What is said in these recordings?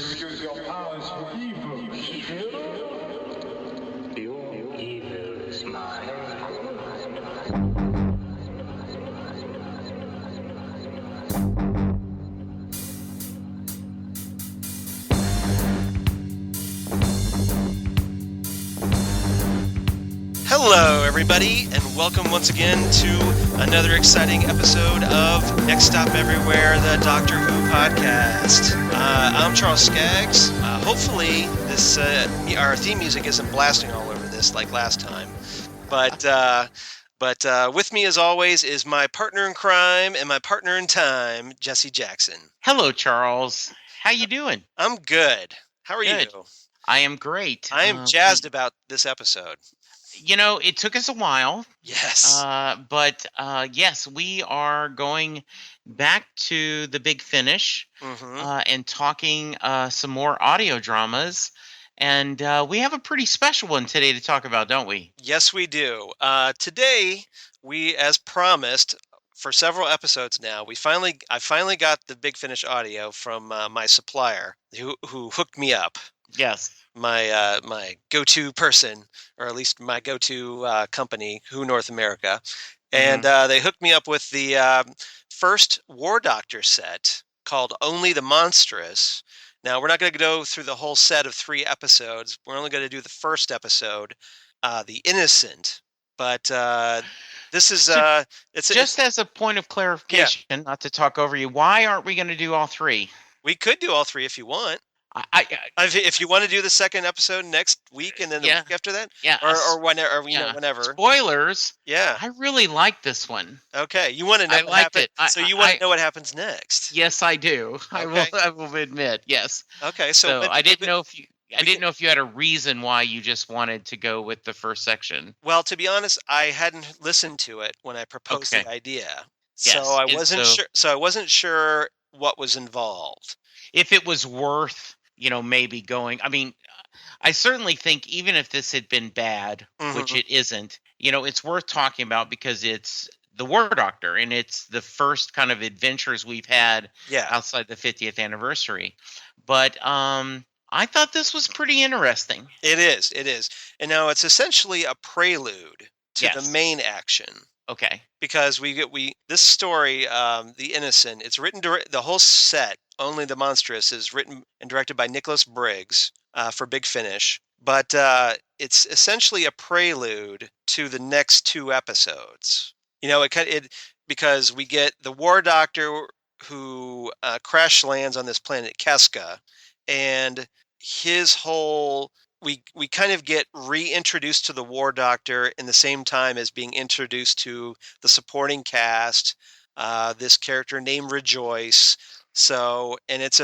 Use your powers for evil, Your evil is mine. Hello, everybody, and welcome once again to another exciting episode of Next Stop Everywhere, the Doctor Who podcast. I'm Charles Skaggs. Hopefully, our theme music isn't blasting all over this like last time. But with me, as always, is my partner in crime and my partner in time, Jesse Jackson. Hello, Charles. How you doing? I'm good. How are Good. you? I am great. I am jazzed about this episode. You know, it took us a while. Yes. But yes, we are going back to the big finish and talking some more audio dramas. And we have a pretty special one today to talk about, don't we? Yes, we do. Today, we, as promised, for several episodes now, I finally got the Big Finish audio from my supplier who hooked me up. Yes. My go-to person, or at least my go-to company, Who North America, and they hooked me up with the first War Doctor set called Only the Monstrous. Now, we're not going to go through the whole set of 3 episodes. We're only going to do the first episode, The Innocent. But this is just as a point of clarification, not to talk over you. Why aren't we going to do all 3? We could do all 3 if you want. If you want to do the second episode next week and then the week after that, or whenever, whenever. Spoilers. Yeah, I really like this one. Okay, you want to know what happens, so you want to know what happens next. Yes, I do. Okay. I will admit, yes. Okay, so I didn't know if you had a reason why you just wanted to go with the first section. Well, to be honest, I hadn't listened to it when I proposed the idea, so yes. I wasn't sure. So I wasn't sure what was involved. If it was worth, maybe going. I mean, I certainly think even if this had been bad, which it isn't, it's worth talking about because it's the War Doctor and it's the first kind of adventures we've had outside the 50th anniversary. But I thought this was pretty interesting. It is. And now it's essentially a prelude to the main action. Okay. Because this story, The Innocent, it's written the whole set, Only the Monstrous, is written and directed by Nicholas Briggs for Big Finish. But it's essentially a prelude to the next 2 episodes. Because we get the War Doctor who crash lands on this planet Keska, and his whole we kind of get reintroduced to the War Doctor in the same time as being introduced to the supporting cast, this character named Rejoice. So, and it's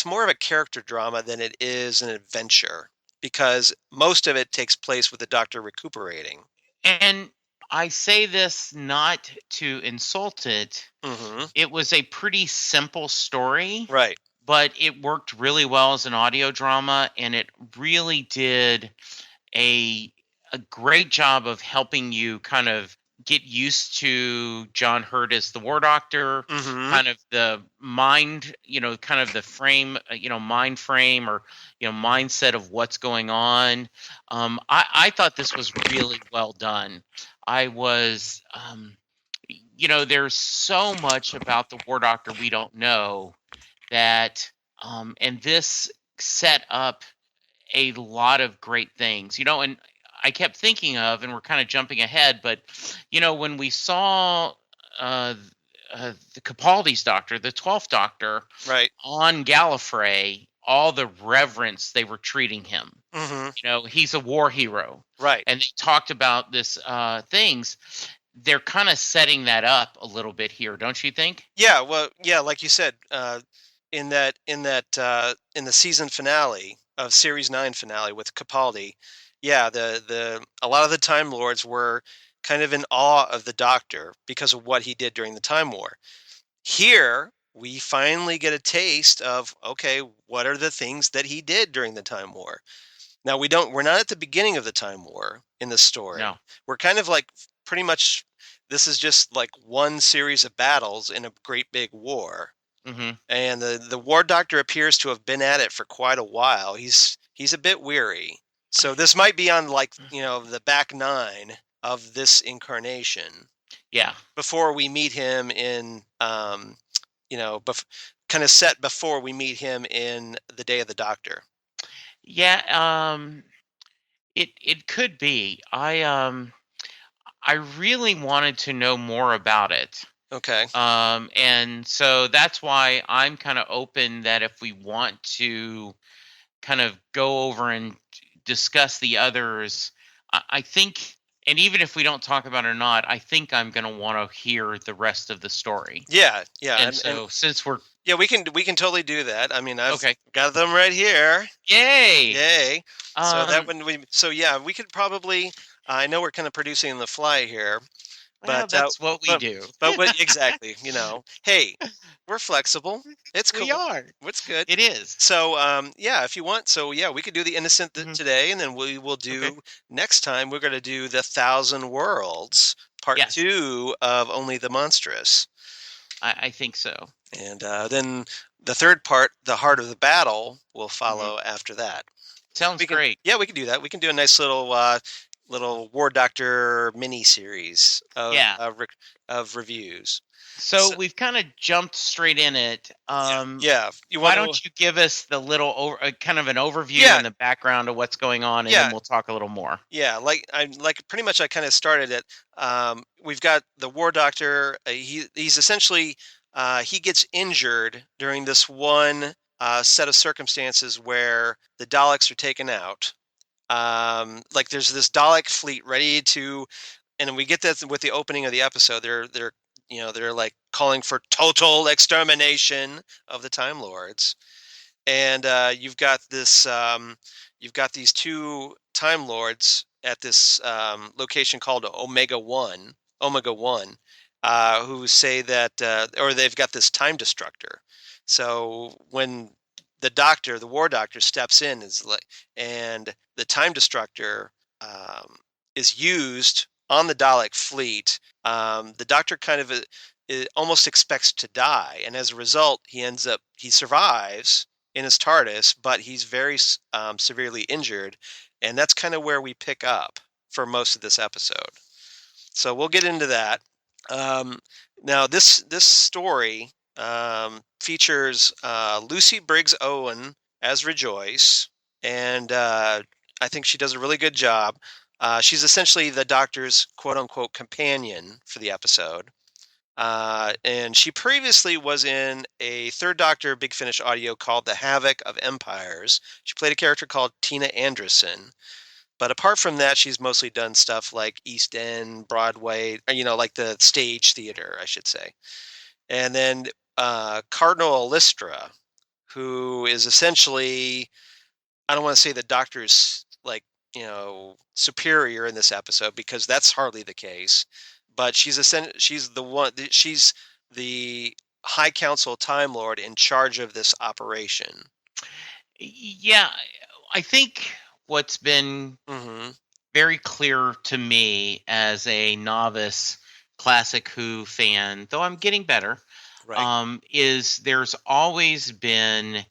more of a character drama than it is an adventure, because most of it takes place with the Doctor recuperating. And I say this not to insult it. It was a pretty simple story. Right. But it worked really well as an audio drama, and it really did a great job of helping you kind of get used to John Hurt as the War Doctor, kind of the mind, kind of the frame, mind frame or, mindset of what's going on. I thought this was really well done. I was, there's so much about the War Doctor we don't know. That and this set up a lot of great things, and I kept thinking of, and we're kind of jumping ahead, but when we saw the Capaldi's Doctor, the 12th Doctor, right, on Gallifrey, all the reverence they were treating him. He's a war hero, right, and they talked about this things. They're kind of setting that up a little bit here, don't you think? Yeah, well, yeah, like you said. In the season finale of Series 9 finale with Capaldi, a lot of the Time Lords were kind of in awe of the Doctor because of what he did during the Time War. Here, we finally get a taste of, okay, what are the things that he did during the Time War? Now, we're not at the beginning of the Time War in the story. No. We're kind of like pretty much, this is just like one series of battles in a great big war. And the War Doctor appears to have been at it for quite a while. He's a bit weary. So this might be on the back nine of this incarnation. Yeah. Before we meet him in kind of set before we meet him in the Day of the Doctor. Yeah, it could be. I really wanted to know more about it. Okay. And so that's why I'm kind of open that if we want to kind of go over and discuss the others, I think, and even if we don't talk about it or not, I think I'm going to want to hear the rest of the story. Yeah. And so since we're we can totally do that. I mean, I've got them right here. Yay! So that when we could probably. I know we're kind of producing on the fly here. But that's what we do. But exactly, hey, we're flexible. It's cool. We are. It's good. It is. So, if you want, we could do the Innocent today, and then we will do next time. We're going to do the 1,000 Worlds, part 2 of Only the Monstrous. I think so. And then the third part, the Heart of the Battle, will follow after that. Sounds great. Yeah, we can do that. We can do a nice little War Doctor mini series of reviews. So we've kind of jumped straight in it. Why don't you give us the little kind of an overview and the background of what's going on, and then we'll talk a little more. Yeah, pretty much I kind of started it. We've got the War Doctor. He's essentially he gets injured during this one set of circumstances where the Daleks are taken out. There's this Dalek fleet ready to, and we get that with the opening of the episode. They're like calling for total extermination of the Time Lords, and you've got these two Time Lords at this location called Omega One, who say that, or they've got this time destructor. So when the War Doctor steps in and the time destructor is used on the Dalek fleet. The Doctor kind of almost expects to die, and as a result, he survives in his TARDIS, but he's very severely injured, and that's kind of where we pick up for most of this episode. So we'll get into that. Now this story features Lucy Briggs-Owen as Rejoice, and I think she does a really good job. She's essentially the Doctor's quote-unquote companion for the episode. And she previously was in a Third Doctor Big Finish audio called The Havoc of Empires. She played a character called Tina Anderson. But apart from that, she's mostly done stuff like East End, Broadway, like the stage theater, I should say. And then Cardinal Ollistra, who is essentially, I don't want to say the Doctor's superior in this episode, because that's hardly the case, but she's the High Council Time Lord in charge of this operation. Yeah, I think what's been very clear to me as a novice Classic Who fan, though I'm getting better, is there's always been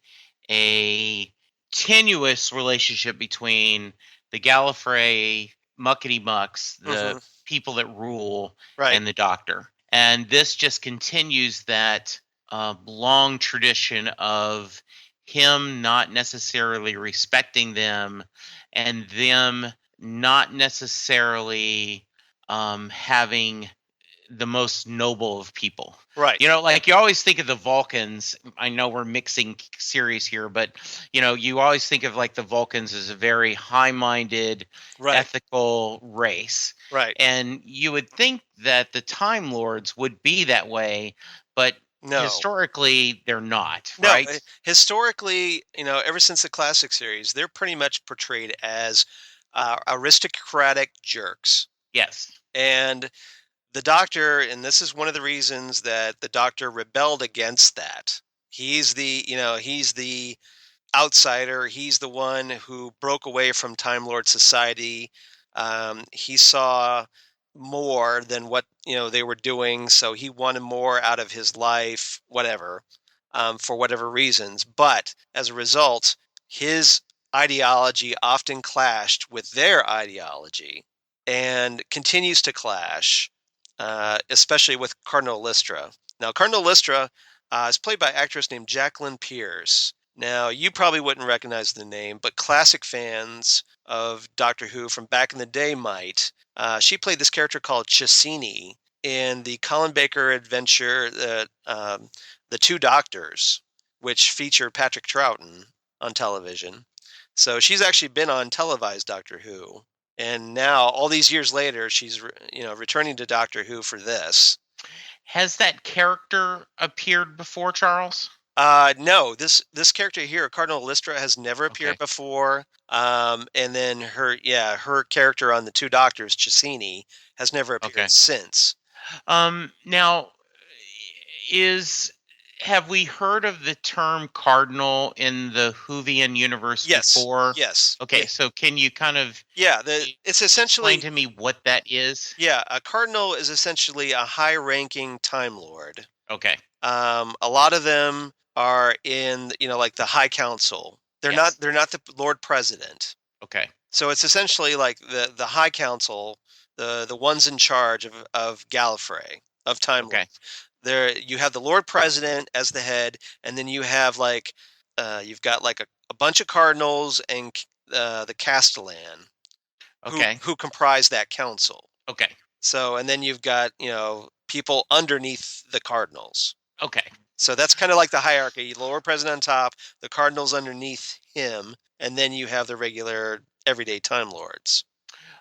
a tenuous relationship between the Gallifrey muckety mucks, the people that rule, and the Doctor. And this just continues that long tradition of him not necessarily respecting them, and them not necessarily having the most noble of people. Right. You always think of the Vulcans. I know we're mixing series here, but you always think of the Vulcans as a very high-minded, ethical race. Right. And you would think that the Time Lords would be that way, but historically they're not, right? No, historically, ever since the Classic series, they're pretty much portrayed as aristocratic jerks. Yes. And the Doctor, and this is one of the reasons that the Doctor rebelled against that. He's the outsider. He's the one who broke away from Time Lord society. He saw more than what they were doing, so he wanted more out of his life. Whatever. for whatever reasons. But as a result, his ideology often clashed with their ideology and continues to clash, especially with Cardinal Ollistra. Now, Cardinal Ollistra is played by an actress named Jacqueline Pearce. Now, you probably wouldn't recognize the name, but classic fans of Doctor Who from back in the day might. She played this character called Chesini in the Colin Baker adventure, The Two Doctors, which featured Patrick Troughton on television. So she's actually been on televised Doctor Who. And now, all these years later, she's returning to Doctor Who for this. Has that character appeared before, Charles? No, this character here, Cardinal Ollistra, has never appeared before. And then her character on The Two Doctors, Chesini, has never appeared since. Now, have we heard of the term cardinal in the Whovian universe before? Yes. Okay, so can you kind of it's essentially explain to me what that is? Yeah, a cardinal is essentially a high-ranking Time Lord. Okay. A lot of them are in like the High Council. They're not the Lord President. Okay. So it's essentially like the High Council, the ones in charge of Gallifrey, of Time Lord. There you have the Lord President as the head, and then you have you've got like a bunch of cardinals and the Castellan, who comprise that council. Okay. So and then you've got people underneath the cardinals. Okay. So that's kind of like the hierarchy: the Lord President on top, the cardinals underneath him, and then you have the regular everyday Time Lords.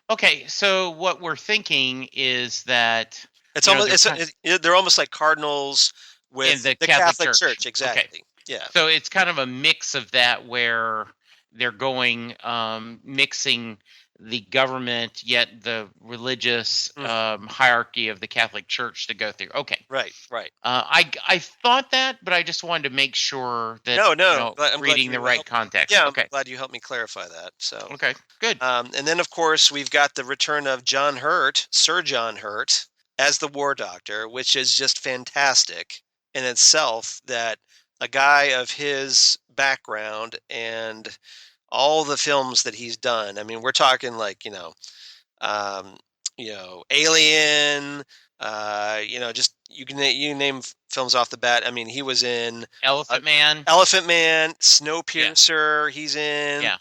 Okay, so what we're thinking is that it's almost they're almost like cardinals with the Catholic Church. Exactly. Okay. Yeah. So it's kind of a mix of that where they're going mixing the government yet the religious hierarchy of the Catholic Church to go through. Okay. Right. I thought that, but I just wanted to make sure that I'm reading the right context. Yeah, I'm glad you helped me clarify that. So okay, good. And then of course we've got the return of John Hurt, Sir John Hurt, as the War Doctor, which is just fantastic in itself. That a guy of his background and all the films that he's done. I mean, we're talking like Alien. Just you name films off the bat. I mean, he was in Elephant Man, Snowpiercer. Yeah. He's in. Yeah.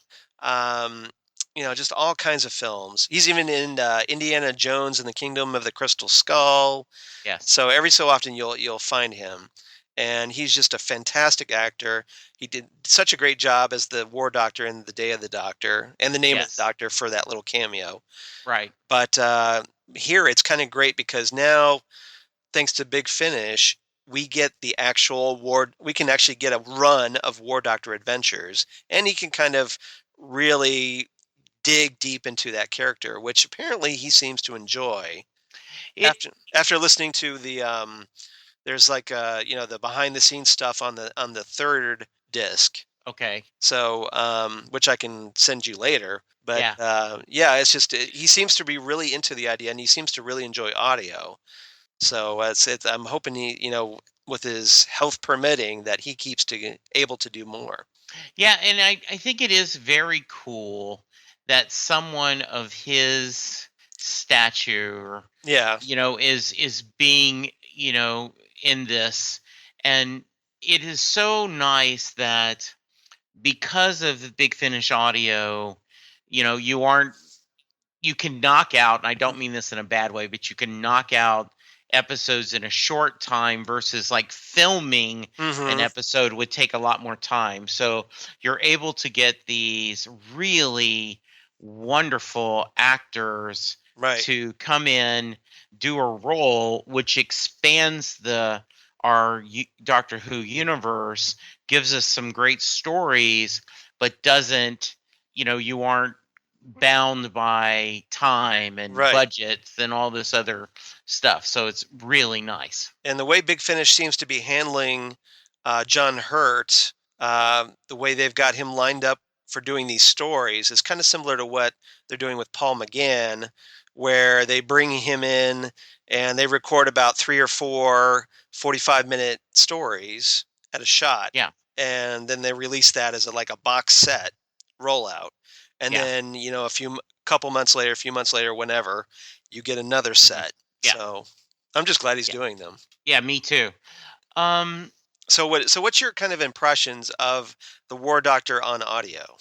Just all kinds of films. He's even in Indiana Jones and the Kingdom of the Crystal Skull. Yes. So every so often you'll find him. And he's just a fantastic actor. He did such a great job as the War Doctor in The Day of the Doctor and the Name of the Doctor for that little cameo. Right. But here it's kind of great because now, thanks to Big Finish, we get the actual we can actually get a run of War Doctor adventures, and he can kind of really dig deep into that character, which apparently he seems to enjoy. After listening to the there's the behind the scenes stuff on the third disc. Okay. So which I can send you later. But it's just he seems to be really into the idea, and he seems to really enjoy audio. So I'm hoping he, with his health permitting, that he keeps able to do more. Yeah, and I think it is very cool that someone of his stature, is being, in this. And it is so nice that because of the Big Finish audio, you can knock out, and I don't mean this in a bad way, but you can knock out episodes in a short time versus like filming an episode would take a lot more time. So you're able to get these really wonderful actors to come in, do a role, which expands our Doctor Who universe, gives us some great stories, but doesn't, you aren't bound by time and budgets and all this other stuff. So it's really nice. And the way Big Finish seems to be handling John Hurt, the way they've got him lined up for doing these stories is kind of similar to what they're doing with Paul McGann, where they bring him in and they record about 3 or 4 45-minute stories, had a shot. Yeah. And then they released that as a box set rollout. And Yeah. then, a few months later, whenever, you get another set. Yeah. So I'm just glad he's Yeah. doing them. Yeah, me too. So what's your kind of impressions of the War Doctor on audio?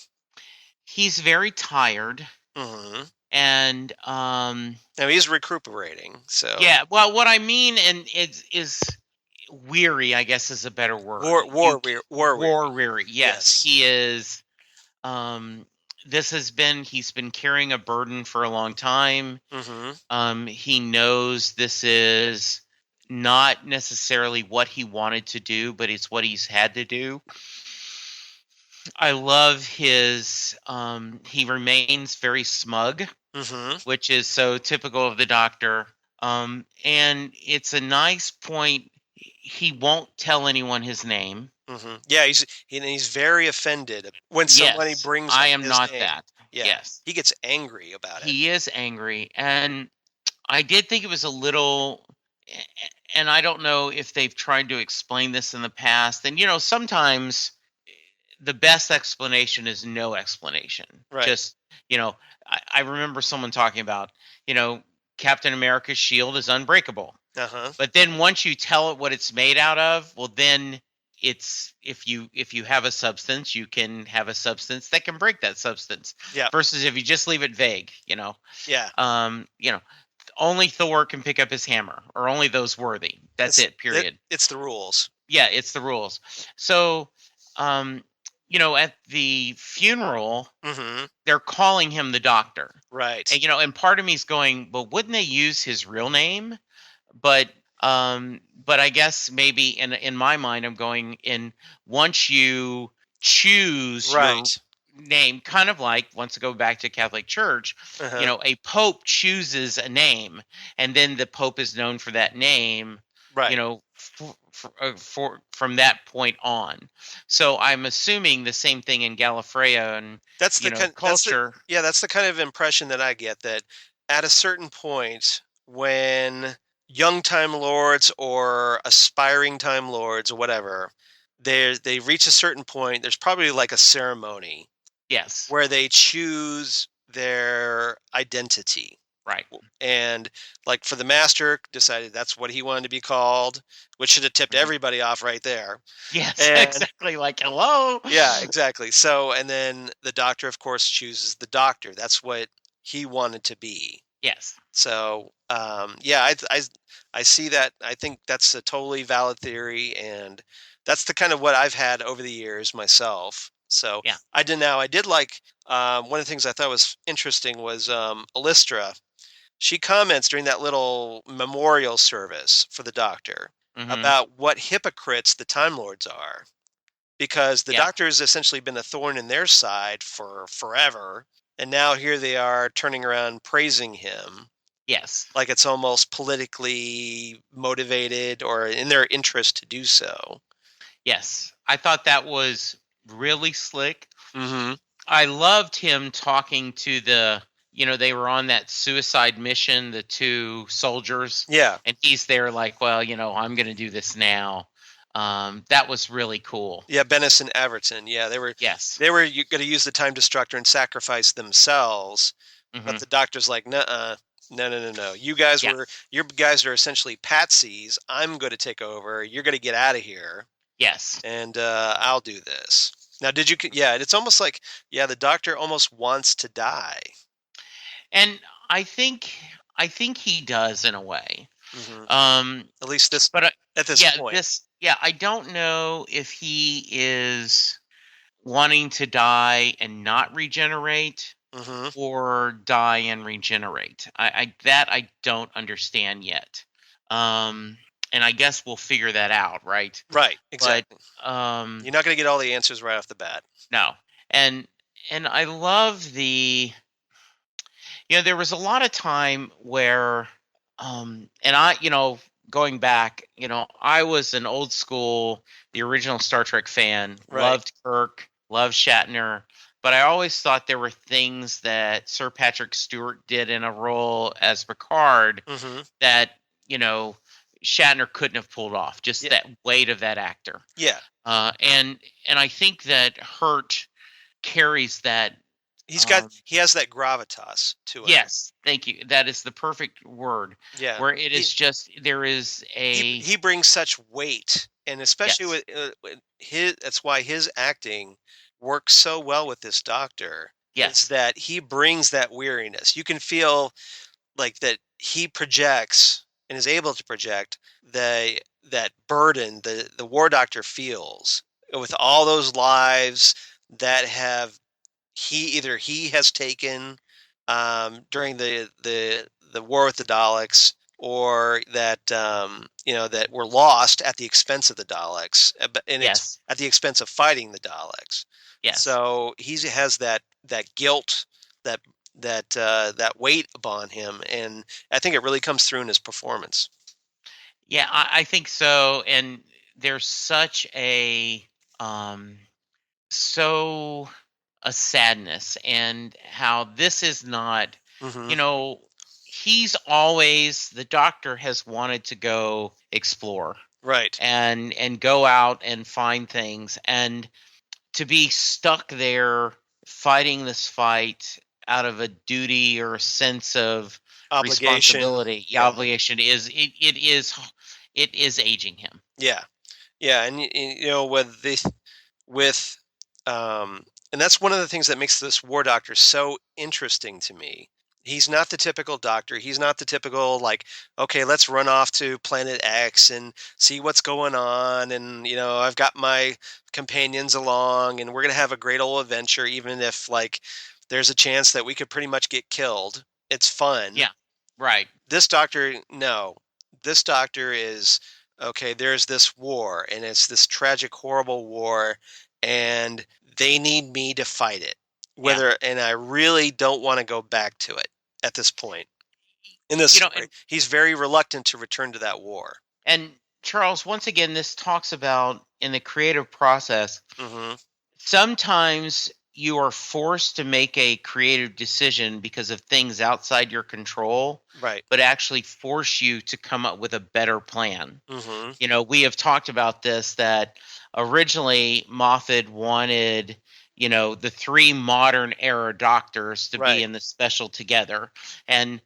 He's very tired, Mm-hmm. and Now he's recuperating. So yeah. Well, what I mean and is weary, I guess, is a better word. war weary. Yes, he is. He's been carrying a burden for a long time. Mm-hmm. He knows this is not necessarily what he wanted to do, but it's what he's had to do. I love his, he remains very smug, Mm-hmm. which is so typical of the Doctor. And it's a nice point. He won't tell anyone his name. Mm-hmm. Yeah, he's very offended when somebody brings up I am his not name. that. Yeah. Yes. He gets angry about it. He is angry. And I did think it was a little, and I don't know if they've tried to explain this in the past. And, sometimes the best explanation is no explanation. Right. Just, I remember someone talking about, Captain America's shield is unbreakable. Uh-huh. But then once you tell it what it's made out of, well, then it's if you have a substance, you can have a substance that can break that substance. Yeah. Versus if you just leave it vague, Yeah. Only Thor can pick up his hammer, or only those worthy. That's it. Period. It's the rules. Yeah, it's the rules. So, at the funeral, Mm-hmm. they're calling him the Doctor. Right. And, and part of me is going, well, wouldn't they use his real name? But I guess maybe in my mind, I'm going in once you choose your name, kind of like once I go back to Catholic Church, Uh-huh. A pope chooses a name, and then the pope is known for that name. Right. From that point on. So I'm assuming the same thing in Gallifrey and that's the culture. That's the kind of impression that I get, that at a certain point when young Time Lords or aspiring Time Lords or whatever, they reach a certain point, there's probably like a ceremony. Yes. Where they choose their identity. Right. And like for the Master, decided that's what he wanted to be called, which should have tipped everybody off right there. Yes, exactly. Like, hello. Yeah, exactly. So, and then the Doctor, of course, chooses the Doctor. That's what he wanted to be. Yes. So, yeah, I see that. I think that's a totally valid theory, and that's the kind of what I've had over the years myself. So yeah. I did like one of the things I thought was interesting was Ollistra. She comments during that little memorial service for the Doctor about what hypocrites the Time Lords are, because the Doctor has essentially been a thorn in their side for forever, and now here they are turning around praising him. Yes. Like it's almost politically motivated or in their interest to do so. Yes. I thought that was really slick. Mm-hmm. I loved him talking to they were on that suicide mission, the two soldiers. Yeah. And he's there like, well, I'm going to do this now. That was really cool. Yeah, Bennis and Everton. Yeah, they were going to use the Time Destructor and sacrifice themselves. Mm-hmm. But the Doctor's like, no. You guys are essentially patsies. I'm going to take over. You're going to get out of here. Yes. And I'll do this. Now, it's almost like, the Doctor almost wants to die. And I think he does in a way. Mm-hmm. At least at this point. I don't know if he is wanting to die and not regenerate, or die and regenerate. I don't understand yet. And I guess we'll figure that out, right? Right, exactly. But, you're not going to get all the answers right off the bat. No. And I love the... there was a lot of time where, and I, going back, I was an old school, the original Star Trek fan, loved Kirk, loved Shatner, but I always thought there were things that Sir Patrick Stewart did in a role as Picard that, Shatner couldn't have pulled off. Just Yeah. that weight of that actor. Yeah. And I think that Hurt carries that. He has that gravitas to it. Yes, thank you. That is the perfect word. Yeah. Where it is just there is a He brings such weight, and especially Yes. with his. That's why his acting works so well with this doctor. Yes. Is that he brings that weariness. You can feel like that he projects and is able to project that burden the war doctor feels with all those lives that have he has taken during the war with the Daleks, or that that were lost at the expense of the Daleks, and it's Yes. at the expense of fighting the Daleks. Yes. So he has that guilt, that weight upon him, and I think it really comes through in his performance. Yeah, I think so. And there's such a so a sadness, and how this is not, Hmm. you know, the doctor has wanted to go explore Right. and go out and find things, and to be stuck there fighting this fight out of a duty or a sense of Obligation. responsibility, Yeah. obligation it is aging him. Yeah. Yeah. And with and that's one of the things that makes this war doctor so interesting to me. He's not the typical doctor. He's not the typical, like, okay, let's run off to planet X and see what's going on, and I've got my companions along, and we're gonna have a great old adventure, even if, like, there's a chance that we could pretty much get killed. It's fun. Yeah, right. This doctor, no. This doctor is, okay, there's this war, and it's this tragic, horrible war, and they need me to fight it. And I really don't want to go back to it at this point. In this story, he's very reluctant to return to that war. And Charles, once again, this talks about in the creative process, Hmm. sometimes you are forced to make a creative decision because of things outside your control, Right. but actually force you to come up with a better plan. Hmm. We have talked about this, that originally Moffat wanted, the three modern era doctors to Right. be in the special together. And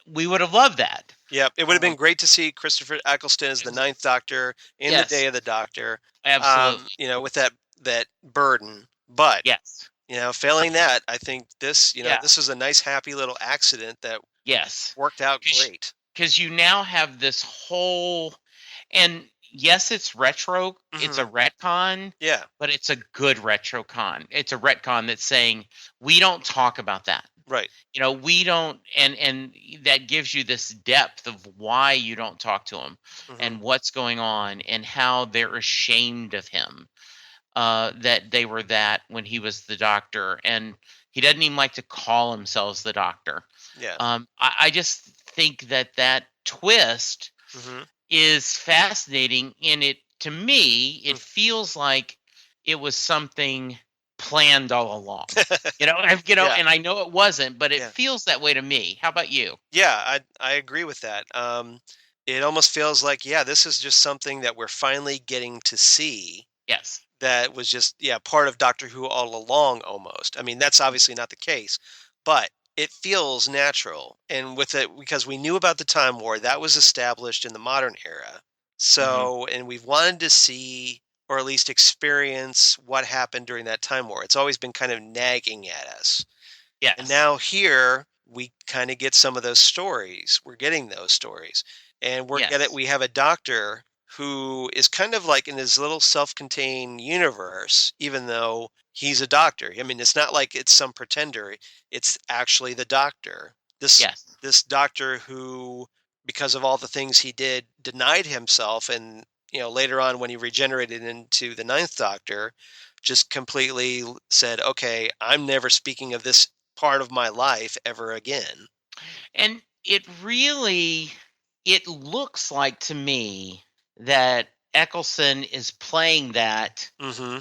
we would have loved that. Yep. It would have been great to see Christopher Eccleston as the Ninth Doctor in Yes. the Day of the Doctor. Absolutely. With that burden. But Yes. failing that, I think this, Yeah. this is a nice, happy little accident that Yes. worked out great. Because you now have this whole, and yes, it's retro. It's a retcon. Yeah. But it's a good retrocon. It's a retcon that's saying we don't talk about that. Right. We don't, and that gives you this depth of why you don't talk to him, and what's going on, and how they're ashamed of him, that they were that when he was the doctor, and he doesn't even like to call himself the doctor. Yeah. I just think that twist is fascinating. In it, to me, it feels like it was something planned all along. Yeah. And I know it wasn't, but it feels that way to me. How about you? Yeah, I agree with that. It almost feels like, this is just something that we're finally getting to see. Yes. That was just, part of Doctor Who all along, almost. I mean, that's obviously not the case, but it feels natural. And with it, because we knew about the Time War, that was established in the modern era. So, and we've wanted to see, or at least experience, what happened during that Time War. It's always been kind of nagging at us. Yes. And now here we kind of get some of those stories. We're getting those stories. And we have a doctor who is kind of like in his little self-contained universe, even though he's a doctor. I mean, it's not like it's some pretender. It's actually the doctor. This doctor who, because of all the things he did, denied himself, and later on when he regenerated into the Ninth Doctor, just completely said, okay, I'm never speaking of this part of my life ever again. And it looks like to me that Eccleston is playing that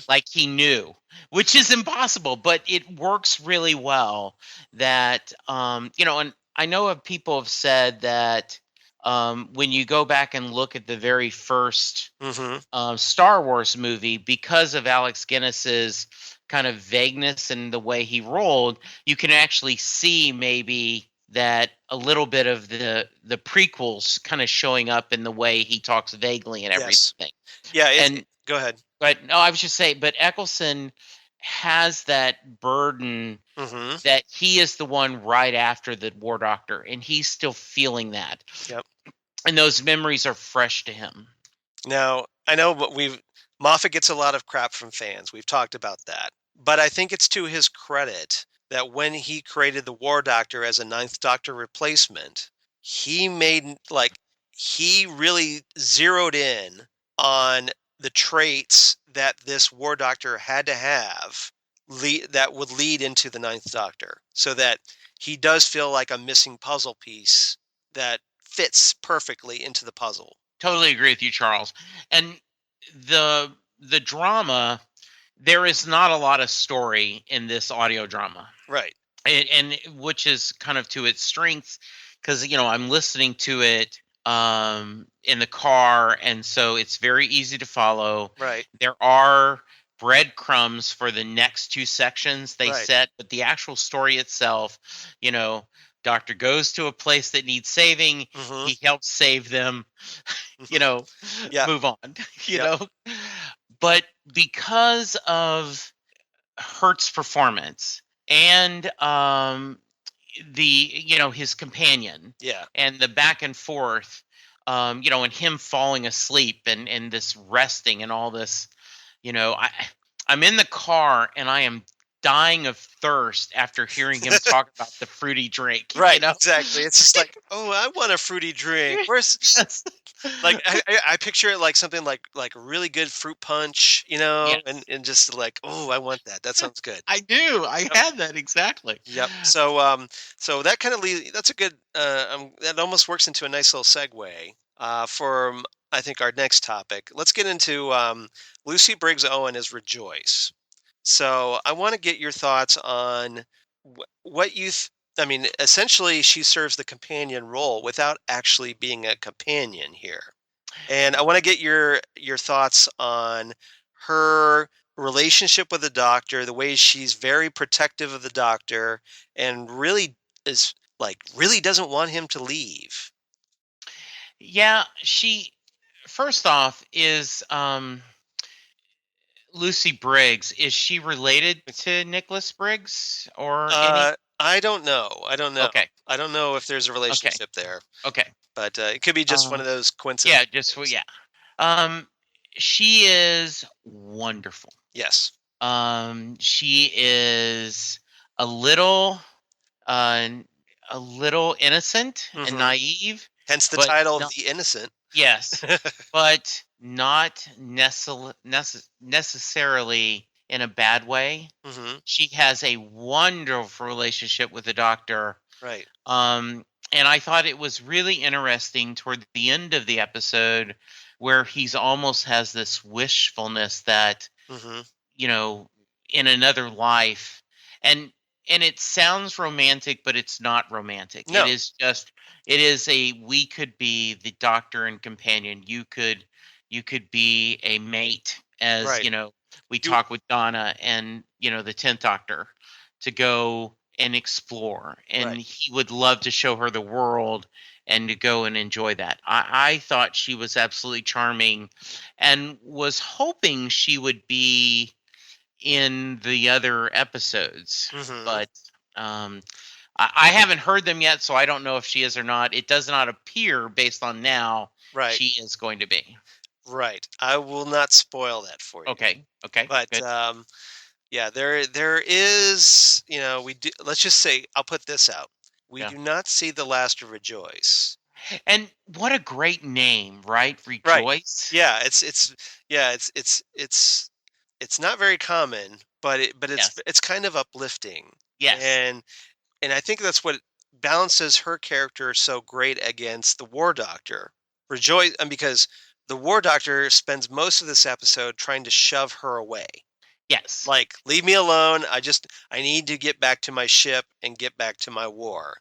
like he knew, which is impossible, but it works really well. That and I know people have said that when you go back and look at the very first Mm-hmm. Star Wars movie, because of Alex Guinness's kind of vagueness and the way he rolled, you can actually see maybe that a little bit of the prequels kind of showing up in the way he talks vaguely and Yes. everything. Yeah. And Go ahead. but no, I was just saying, but Eccleston has that burden Mm-hmm. that he is the one right after the War Doctor, and he's still feeling that. Yep. And those memories are fresh to him. Now, I know, but Moffat gets a lot of crap from fans. We've talked about that. But I think it's to his credit that when he created the War Doctor as a Ninth Doctor replacement, he really zeroed in on the traits that this War Doctor had to have that would lead into the Ninth Doctor, so that he does feel like a missing puzzle piece that fits perfectly into the puzzle. Totally agree with you, Charles. And the drama, there is not a lot of story in this audio drama, Right. and which is kind of to its strengths, because I'm listening to it in the car, and so it's very easy to follow. Right. There are breadcrumbs for the next two sections they Right. set, but the actual story itself, Doctor goes to a place that needs saving. Mm-hmm. He helps save them. Yeah. Move on. Yep. But because of Hurt's performance and his companion, Yeah. and the back and forth, and him falling asleep and this resting and all this, I'm in the car and I am dying of thirst after hearing him talk about the fruity drink. Right. Exactly. It's just like, oh, I want a fruity drink. Where's Yes. like I picture it like something like a really good fruit punch, Yes. and just like, oh, I want that. That sounds good. I do. I had that exactly. Yep. So that kind of that's a good that almost works into a nice little segue for I think our next topic. Let's get into Lucy Briggs-Owen as Rejoice. So I want to get your thoughts on what you I mean, essentially she serves the companion role without actually being a companion here. And I want to get your thoughts on her relationship with the Doctor, the way she's very protective of the Doctor and really really doesn't want him to leave. Yeah, she first off is Lucy Briggs. Is she related to Nicholas Briggs or any? I don't know. Okay. I don't know if there's a relationship there, Okay. but it could be just one of those Yeah, coincidences. She is wonderful. Yes. She is a little innocent Mhm. and naive. Hence the but title no- of The Innocent. Yes, but not necessarily in a bad way. Hmm. She has a wonderful relationship with the Doctor. Right. And I thought it was really interesting toward the end of the episode where he's almost has this wishfulness that, Hmm. in another life. And it sounds romantic, but it's not romantic. No. It is we could be the Doctor and companion. You could be a mate, as Right. we talk with Donna and the 10th Doctor to go and explore, and Right. he would love to show her the world and to go and enjoy that. I thought she was absolutely charming and was hoping she would be in the other episodes, Mhm. but I haven't heard them yet, so I don't know if she is or not. It does not appear, based on now, Right. she is going to be. Right. I will not spoil that for you. Okay. But good. yeah, there is, we do. Let's just say, I'll put this out. We Yeah. do not see the last of Rejoice. And what a great name, right? Rejoice. Yeah, it's not very common, but Yes. it's kind of uplifting. Yes. And I think that's what balances her character so great against the War Doctor. Rejoice, and because the War Doctor spends most of this episode trying to shove her away. Yes. Like, leave me alone. I need to get back to my ship and get back to my war.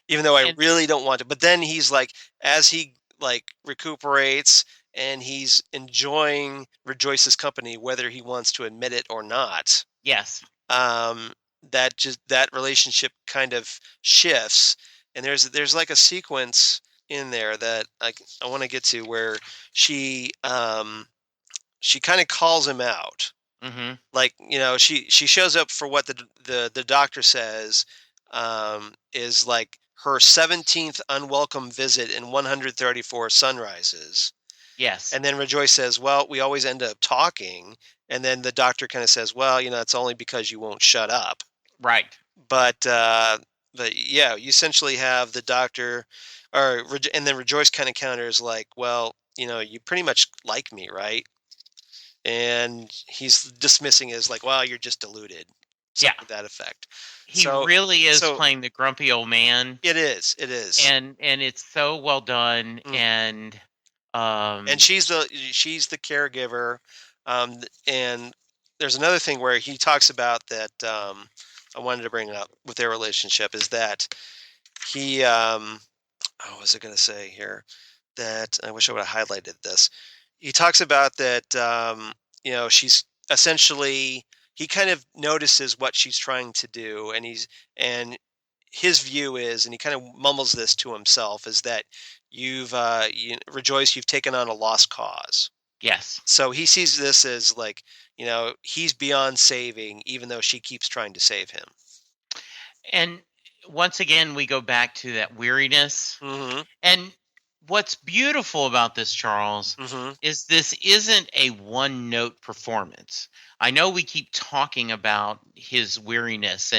even though I And really don't want to. But then he's like, as he like recuperates and he's enjoying Rejoice's company, whether he wants to admit it or not, yes, um, that relationship kind of shifts. And there's like a sequence in there that I want to get to where she kind of calls him out. hmm Like, she shows up for what the doctor says is like her 17th unwelcome visit in 134 sunrises. yes, And then Rejoice says, well, we always end up talking. And then the doctor kind of says, well, it's only because you won't shut up. right. But yeah, you essentially have the doctor, and then Rejoice kind of counters like, well, you pretty much like me, right? And he's dismissing it as like, well, you're just deluded, Yeah, something to that effect. he So, really is so playing the grumpy old man, it is, and it's so well done. Mhm. And And she's the caregiver, and there's another thing where he talks about that I wanted to bring up with their relationship is that he what was I going to say here? That I wish I would have highlighted this. He talks about that, she's essentially, he kind of notices what she's trying to do, and his view is, and he kind of mumbles this to himself, is that Rejoice, you've taken on a lost cause. yes, So he sees this as like, he's beyond saving, even though she keeps trying to save him. and once again we go back to that weariness. Mm-hmm. And what's beautiful about this, Charles, Mm-hmm. is this isn't a one note performance. I know we keep talking about his weariness,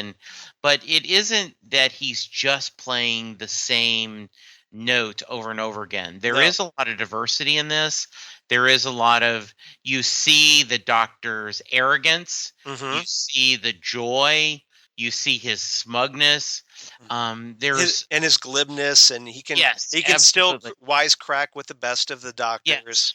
but it isn't that he's just playing the same note over and over again. There No. is a lot of diversity in this. There is a lot of, you see the doctor's arrogance, Mm-hmm. you see the joy, you see his smugness. There's his glibness, and he can yes, still absolutely. wisecrack with the best of the doctors. Yes,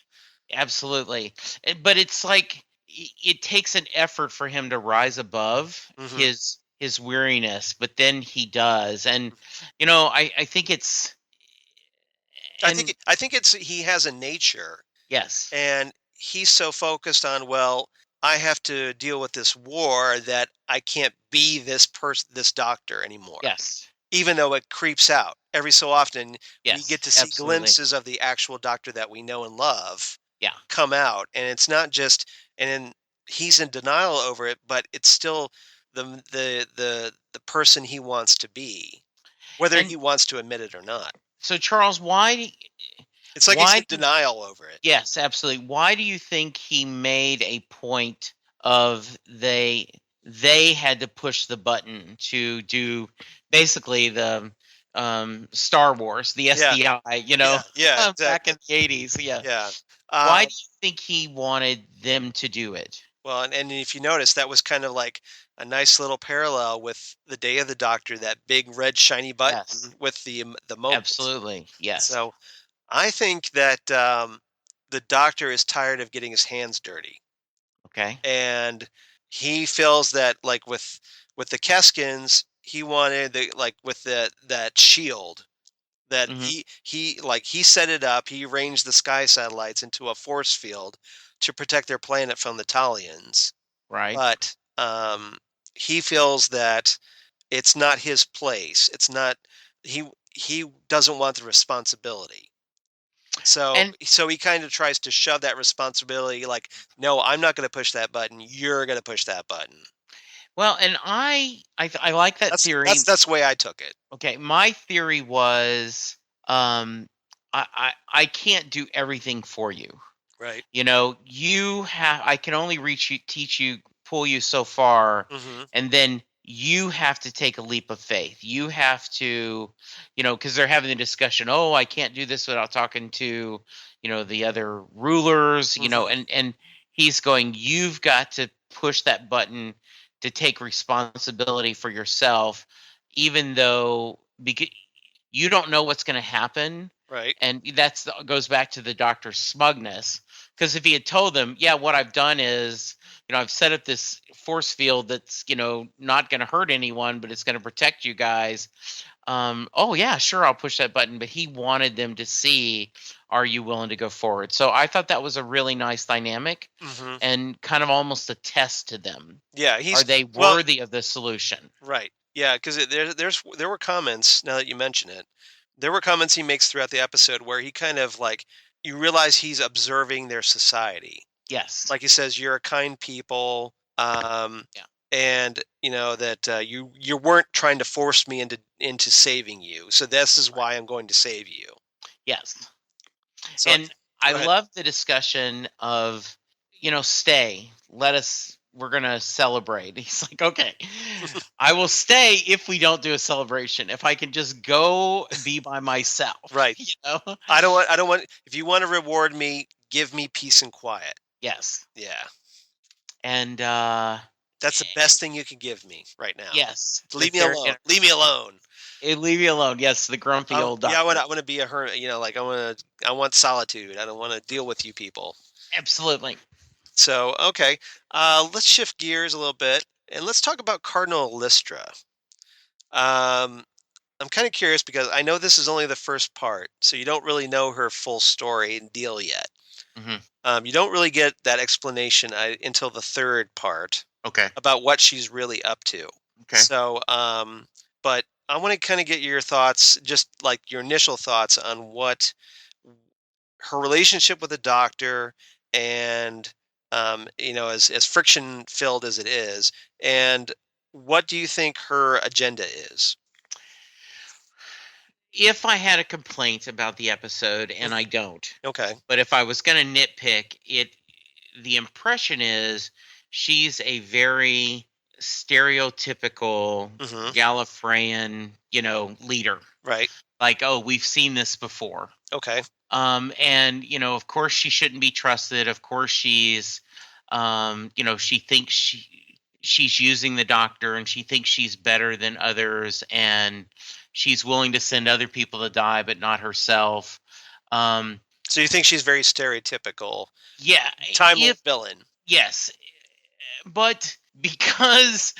absolutely. But it's like it takes an effort for him to rise above Mhm. his weariness, but then he does. And I think it's and I think it's he has a nature, yes, and he's so focused on, well, I have to deal with this war that I can't be this doctor anymore. yes, Even though it creeps out every so often, we yes, get to see absolutely. glimpses of the actual doctor that we know and love Yeah. come out, and it's not just, and he's in denial over it, but it's still the person he wants to be, whether And he wants to admit it or not. so Charles, It's like he's in why denial over it. yes, absolutely. Why do you think he made a point of they had to push the button to do basically the Star Wars, the Yeah. SDI, Yeah, back exactly. in the 80s, yeah. Yeah. Why do you think he wanted them to do it? Well, and if you notice, that was kind of like a nice little parallel with the Day of the Doctor, that big red shiny button Yes. with the moment. Absolutely. Yes. So I think that the Doctor is tired of getting his hands dirty, Okay. and he feels that, like with the Keskins, he wanted with that shield that Mhm. he set it up. He arranged the sky satellites into a force field to protect their planet from the Talians. Right. But he feels that it's not his place. It's not he doesn't want the responsibility. So And he kind of tries to shove that responsibility, like, no, I'm not going to push that button. You're going to push that button. well, and I like that theory. That's the way I took it. Okay, my theory was I can't do everything for you. Right. I can only teach you, pull you so far, Mm-hmm. and then you have to take a leap of faith. You have to, because they're having the discussion. Oh, I can't do this without talking to, the other rulers. Mhm. And he's going. You've got to push that button to take responsibility for yourself, even though because you don't know what's going to happen. Right. And goes back to the doctor's smugness. Because if he had told them, yeah, what I've done is, I've set up this force field that's, not going to hurt anyone, but it's going to protect you guys. oh yeah, sure, I'll push that button. But he wanted them to see, are you willing to go forward? So I thought that was a really nice dynamic Hmm. and kind of almost a test to them. Yeah, Are they well, worthy of the solution? right. Yeah, because there were comments. Now that you mention it, there were comments he makes throughout the episode where he kind of like you realize he's observing their society. Yes. Like he says, you're a kind people, Yeah. and that you weren't trying to force me into saving you. So this is why I'm going to save you. Yes. So And I go ahead. love the discussion of, stay. We're going to celebrate. He's like, okay, I will stay if we don't do a celebration. If I can just go be by myself. Right. I don't want. If you want to reward me, give me peace and quiet. Yes. Yeah. And that's the best thing you can give me right now. Yes. Leave me alone. Leave me alone. Leave me alone. Yes, the grumpy old doctor. Yeah, I want to be a hermit. Like I want solitude. I don't want to deal with you people. Absolutely. So okay, let's shift gears a little bit and let's talk about Cardinal Ollistra. I'm kind of curious because I know this is only the first part, so you don't really know her full story and deal yet. Mm-hmm. You don't really get that explanation until the third part. Okay. About what she's really up to. Okay. So, but I want to kind of get your thoughts, just like your initial thoughts on what her relationship with the doctor and, as friction filled as it is, and what do you think her agenda is? If I had a complaint about the episode, and I don't, okay, but if I was going to nitpick it, the impression is she's a very stereotypical Gallifreyan, leader. Right. Like, oh, we've seen this before. Okay. And of course she shouldn't be trusted. Of course she's, she thinks she's using the doctor and she thinks she's better than others and she's willing to send other people to die, but not herself. So you think she's very stereotypical? Yeah. Time villain. Yes. But because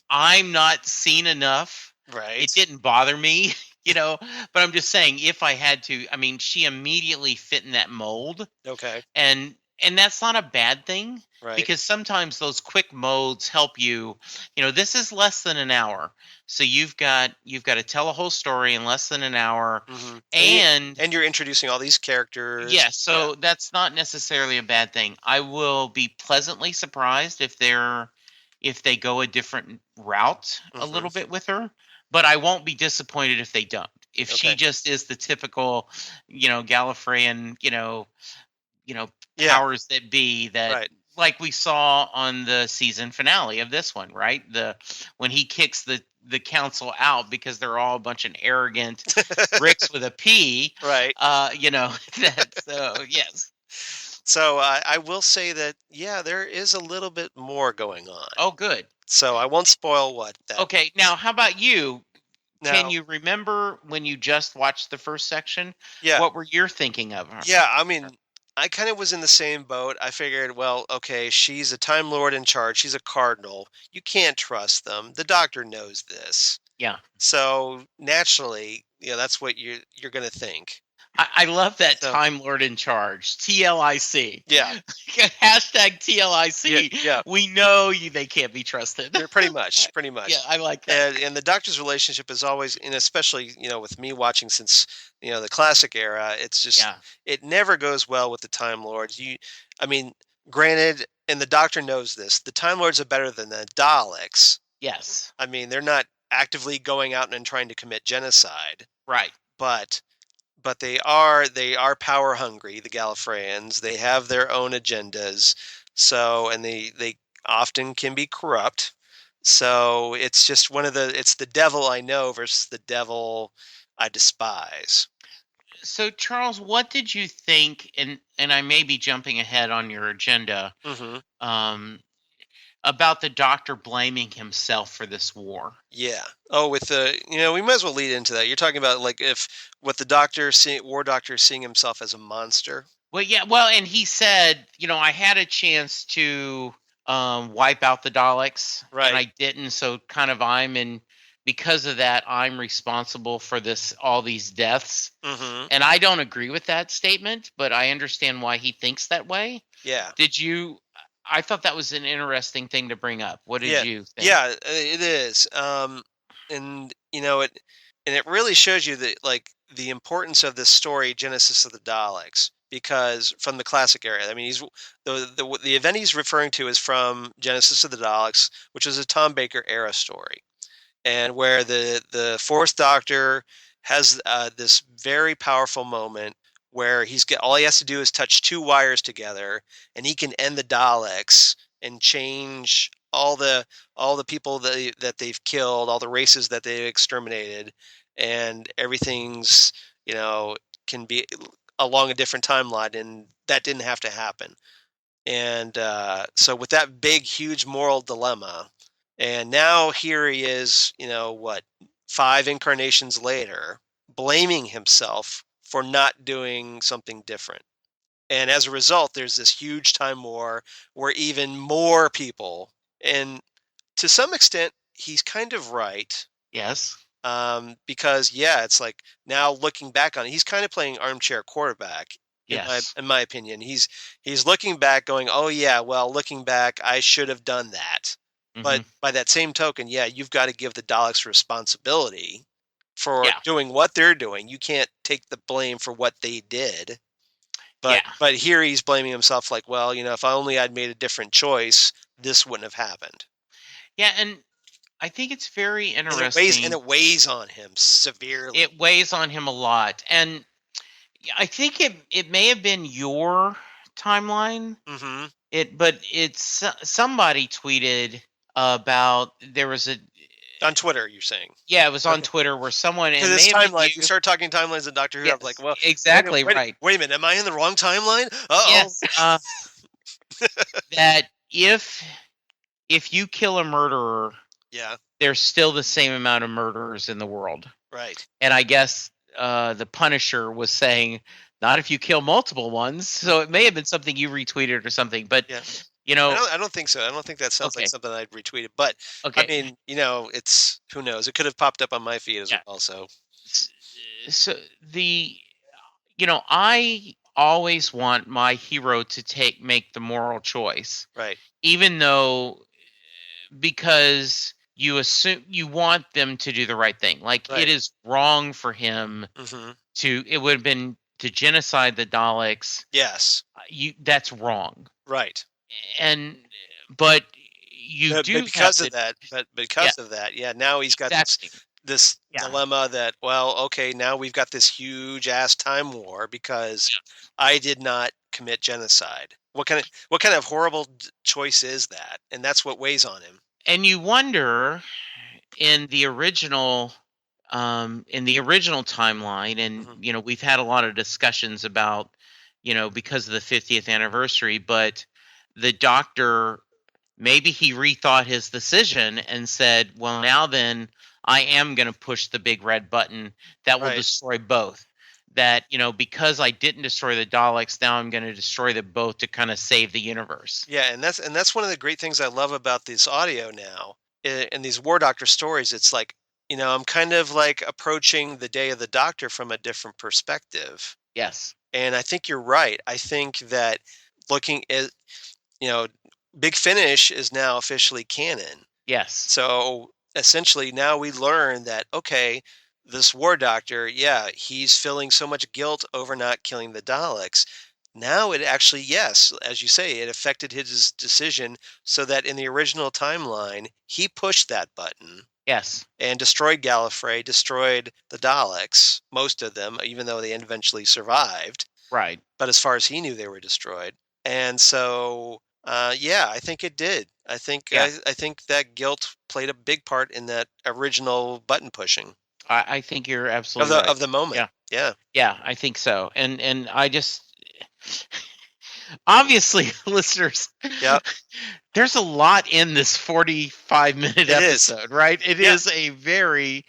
I'm not seen enough, right? It didn't bother me, but I'm just saying if I had to, I mean, she immediately fit in that mold. Okay. And that's not a bad thing. Right. Because sometimes those quick molds help you. This is less than an hour. So you've got to tell a whole story in less than an hour. And you're introducing all these characters. Yes, so that's not necessarily a bad thing. I will be pleasantly surprised if they go a different route a little bit with her, but I won't be disappointed if they don't. If she just is the typical, Gallifreyan, powers that be that like we saw on the season finale of this one, right? When he kicks the council out because they're all a bunch of arrogant bricks with a P. Right. So yes. So I will say that, there is a little bit more going on. Oh, good. So I won't spoil what that. Okay. Now, how about you? Can you remember when you just watched the first section? Yeah. What were you thinking of her? Yeah, I mean, I kind of was in the same boat. I figured, well, okay, she's a Time Lord in charge. She's a cardinal. You can't trust them. The doctor knows this. Yeah. So naturally, that's what you're going to think. I love that Time Lord in charge. TLIC. Yeah. Hashtag TLIC. Yeah. We know they can't be trusted. Pretty much. Yeah, I like that. And the doctor's relationship is always, and especially, with me watching since, the classic era, it's just, it never goes well with the Time Lords. Granted, and the doctor knows this, the Time Lords are better than the Daleks. Yes. I mean, they're not actively going out and trying to commit genocide. Right. But they are power hungry, the Gallifreyans. They have their own agendas. So, and they often can be corrupt. So it's just it's the devil I know versus the devil I despise. So Charles, what did you think, and I may be jumping ahead on your agenda, about the doctor blaming himself for this war? Yeah. Oh, with we might as well lead into that. You're talking about like what the war doctor seeing himself as a monster. Well, yeah. Well, and he said, I had a chance to wipe out the Daleks, right, and I didn't. So kind of I'm in because of that, I'm responsible for all these deaths. Mm-hmm. And I don't agree with that statement, but I understand why he thinks that way. Yeah. I thought that was an interesting thing to bring up. What did Yeah. you think? Yeah, it is. And it really shows you that like the importance of this story, Genesis of the Daleks, because from the classic era. I mean, the event he's referring to is from Genesis of the Daleks, which is a Tom Baker era story, and where the Fourth Doctor has this very powerful moment where all he has to do is touch two wires together, and he can end the Daleks and change all the people that they've killed, all the races that they've exterminated, and everything's can be along a different timeline, and that didn't have to happen. And so with that big, huge moral dilemma, and now here he is, 5 incarnations later, blaming himself for not doing something different. And as a result, there's this huge time war where even more people, and to some extent, he's kind of right. Yes. Because it's like now looking back on it, he's kind of playing armchair quarterback. Yes. In my opinion, he's looking back, going, "Oh yeah, well, looking back, I should have done that." But by that same token, you've got to give the Daleks responsibility for doing what they're doing. You can't take the blame for what they did. But here he's blaming himself, like, well, if only I'd made a different choice, this wouldn't have happened. Yeah, and I think it's very interesting. And it weighs on him severely. It weighs on him a lot. And I think it may have been your timeline. Mm-hmm. But it's somebody tweeted about there was on Twitter. You're saying? Yeah, it was on Twitter where someone. And this timeline. You start talking timelines in Doctor Who. Yes, I'm like, well, exactly right. Wait a minute, am I in the wrong timeline? Yes. That if you kill a murderer, there's still the same amount of murderers in the world. Right. And I guess the Punisher was saying, not if you kill multiple ones. So it may have been something you retweeted or something, but I don't think so. I don't think that sounds like something I'd retweeted, but I mean, it's, who knows? It could have popped up on my feed as well. So I always want my hero to make the moral choice. Right. Even though, because you assume you want them to do the right thing. Like it is wrong for him it would have been to genocide the Daleks. Yes. That's wrong. Right. But because of that, now he's got this dilemma that, well, okay, now we've got this huge ass time war because I did not commit genocide. What kind of horrible choice is that? And that's what weighs on him. And you wonder in the original timeline, and we've had a lot of discussions about, because of the 50th anniversary, but the Doctor, maybe he rethought his decision and said, well, now then I am going to push the big red button that will destroy both. That, because I didn't destroy the Daleks, now I'm going to destroy them both to kind of save the universe. Yeah, and that's one of the great things I love about this audio now. In these War Doctor stories, it's like, I'm kind of like approaching the Day of the Doctor from a different perspective. Yes. And I think you're right. I think that looking at, Big Finish is now officially canon. Yes. So essentially now we learn that, okay, this War Doctor, he's feeling so much guilt over not killing the Daleks. Now it actually, yes, as you say, it affected his decision so that in the original timeline, he pushed that button. Yes. And destroyed Gallifrey, destroyed the Daleks, most of them, even though they eventually survived. Right. But as far as he knew, they were destroyed. And so, I think it did. I think that guilt played a big part in that original button pushing. I think you're absolutely right. Of the moment. Yeah. Yeah, I think so. And I just obviously, listeners, there's a lot in this 45-minute episode, right? It is a very,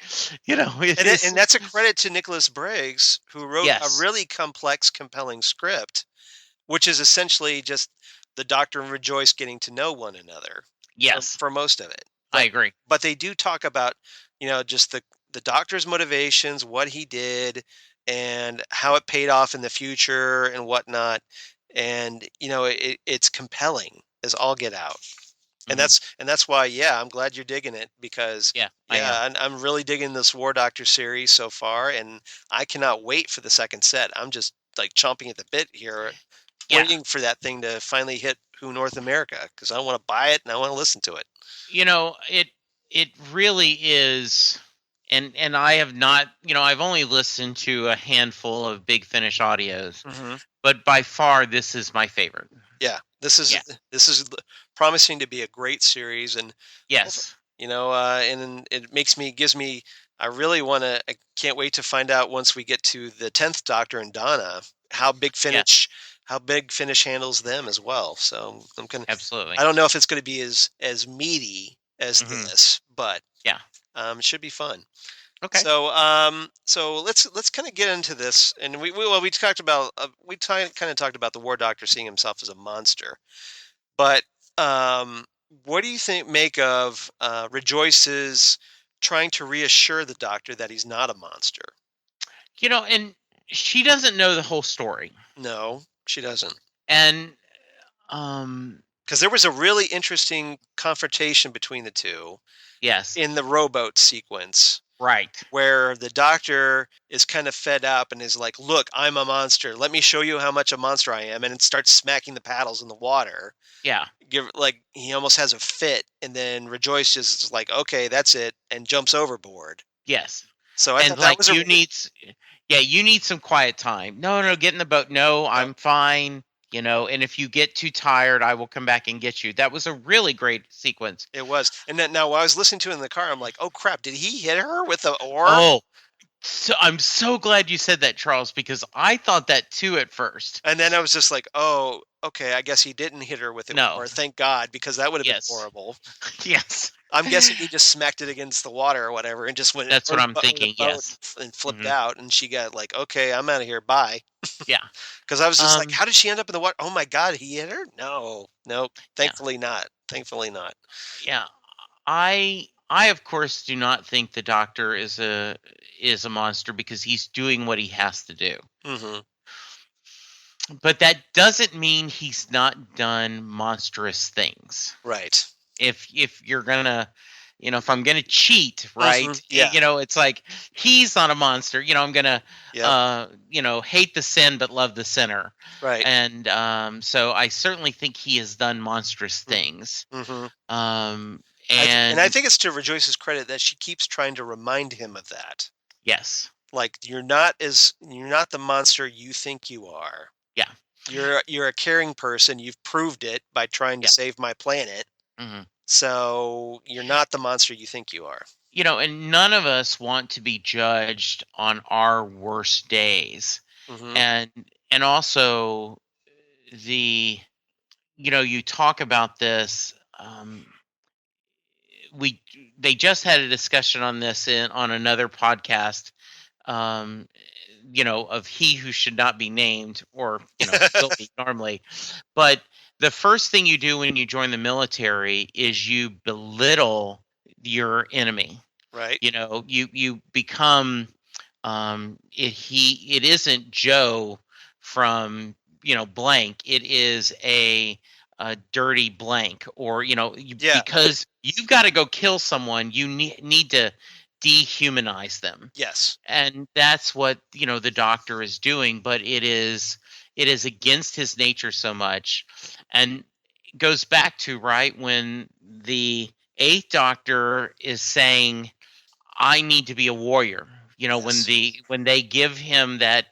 and that's a credit to Nicholas Briggs, who wrote a really complex, compelling script, which is essentially just the Doctor and Rejoice getting to know one another. Yes. For most of it. I agree. But they do talk about, just the doctor's motivations, what he did, and how it paid off in the future and whatnot. And it's compelling as all get out. And Mhm. that's why, yeah, I'm glad you're digging it because, Yeah, I am. yeah, I'm really digging this War Doctor series so far, and I cannot wait for the second set. I'm just like chomping at the bit here, Yeah. waiting for that thing to finally hit Who North America because I want to buy it and I want to listen to it. It really is, and I have not, I've only listened to a handful of Big Finish audios, Hmm. but by far this is my favorite. Yeah, this is Yeah. this is promising to be a great series, and Yes. and it gives me. I really want to. I can't wait to find out once we get to the 10th Doctor and Donna Yeah, how Big Finish handles them as well. So I'm gonna. absolutely. I don't know if it's going to be as meaty as Hmm. this, but Yeah. it should be fun. Okay. So let's kind of get into this, and we talked about kind of talked about the War Doctor seeing himself as a monster, but um, what do you make of Rejoice's trying to reassure the Doctor that he's not a monster? And she doesn't know the whole story, No, she doesn't, and um, because there was a really interesting confrontation between the two yes, in the rowboat sequence right. where the Doctor is kind of fed up and is like, "Look, I'm a monster. Let me show you how much a monster I am," and it starts smacking the paddles in the water. Yeah. He almost has a fit, and then Rejoice just is like, "Okay, that's it," and jumps overboard. Yes. So I And thought that like was a you need some quiet time. No, no, get in the boat. No, yep, I'm fine. And if you get too tired, I will come back and get you. That was a really great sequence. it was. And then now while I was listening to it in the car, I'm like, "Oh crap, did he hit her with the oar?" Oh, so I'm so glad you said that, Charles, because I thought that too at first. And then I was just like, "Oh, okay, I guess he didn't hit her with the No. oar. Thank God, because that would have been Yes. horrible." Yes. I'm guessing he just smacked it against the water or whatever and just went That's what I'm over the thinking. boat Yes. and flipped Hmm. out, and she got like, "Okay, I'm out of here. Bye." Yeah. Because I was just like, Um. "How did she end up in the water? Oh my God, he hit her? No, no, Yeah. thankfully not. Thankfully not." Yeah. I of course do not think the Doctor is a monster because he's doing what he has to do. Hmm. But that doesn't mean he's not done monstrous things. Right. If you're gonna, if I'm gonna cheat, Hmm. right? Yeah. It's like he's not a monster. I'm gonna, Yep. hate the sin but love the sinner, Right. and so I certainly think he has done monstrous things. Hmm. Um, And I and think it's to Rejoice's credit that she keeps trying to remind him of that. yes, Like you're not the monster you think you are. yeah, You're a caring person. You've proved it by trying to yeah. save my planet. Hmm. So you're not the monster you think you are. And none of us want to be judged on our worst days, Hmm. and also the you talk about this. We They just had a discussion on this on another podcast, um of he who should not be named, or will be normally. But the first thing you do when you join the military is you belittle your enemy. Right. You become, it isn't Joe from blank. It is a dirty blank, or Yeah. because you've got to go kill someone, you need to dehumanize them. Yes. And that's what the Doctor is doing, but it is against his nature so much. And goes back to, right, when the eighth Doctor is saying, I need to be a warrior. When Yes. they give him that,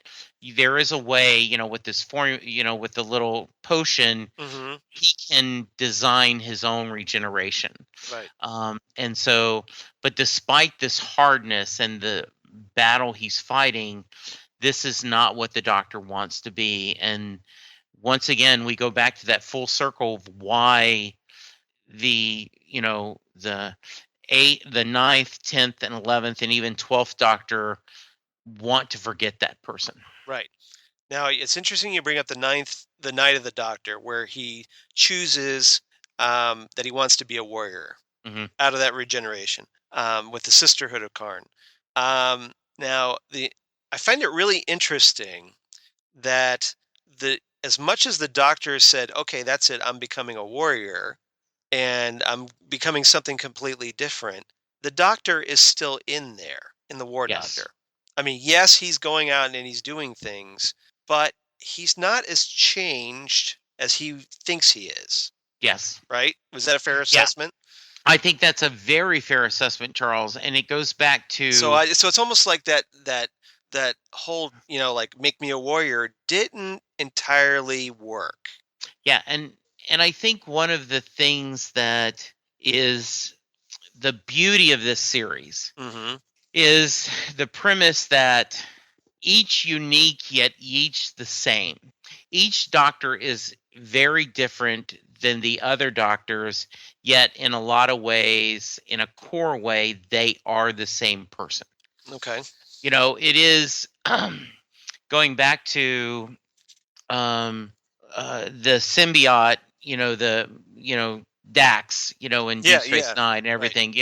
there is a way, with this form, with the little potion, Hmm. he can design his own regeneration. Right. And so, but despite this hardness and the battle he's fighting, this is not what the Doctor wants to be. And once again, we go back to that full circle of why the ninth, 10th, and 11th, and even 12th Doctor want to forget that person. Right. Now it's interesting you bring up the night of the Doctor, where he chooses that he wants to be a warrior Hmm. out of that regeneration. with the Sisterhood of Karn. Now, I find it really interesting that as much as the Doctor said, "Okay, that's it, I'm becoming a warrior, and I'm becoming something completely different," the Doctor is still in there, in the War Yes. Doctor. I mean, yes, he's going out and he's doing things, but he's not as changed as he thinks he is, Yes. right? Was that a fair assessment? I think that's a very fair assessment, Charles, and it goes back to So it's almost like that whole, like make me a warrior didn't entirely work. yeah, and I think one of the things that is the beauty of this series Mm-hmm. is the premise that each unique yet each the same. Each Doctor is very different than the other Doctors, yet in a lot of ways, in a core way, they are the same person. Okay. It is going back to the symbiote, Dax, in Deep Space Nine and everything,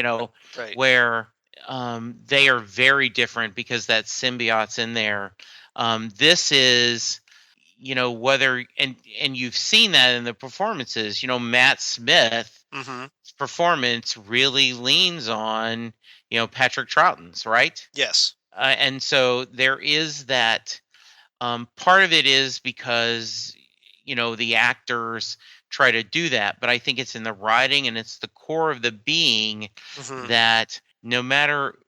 Right. where they are very different because that symbiote's in there. This is, whether and you've seen that in the performances. Matt Smith's Mm-hmm. performance really leans on, Patrick Troughton's, right? Yes. And so there is that. Part of it is because the actors try to do that, but I think it's in the writing and it's the core of the being Mm-hmm. that no matter,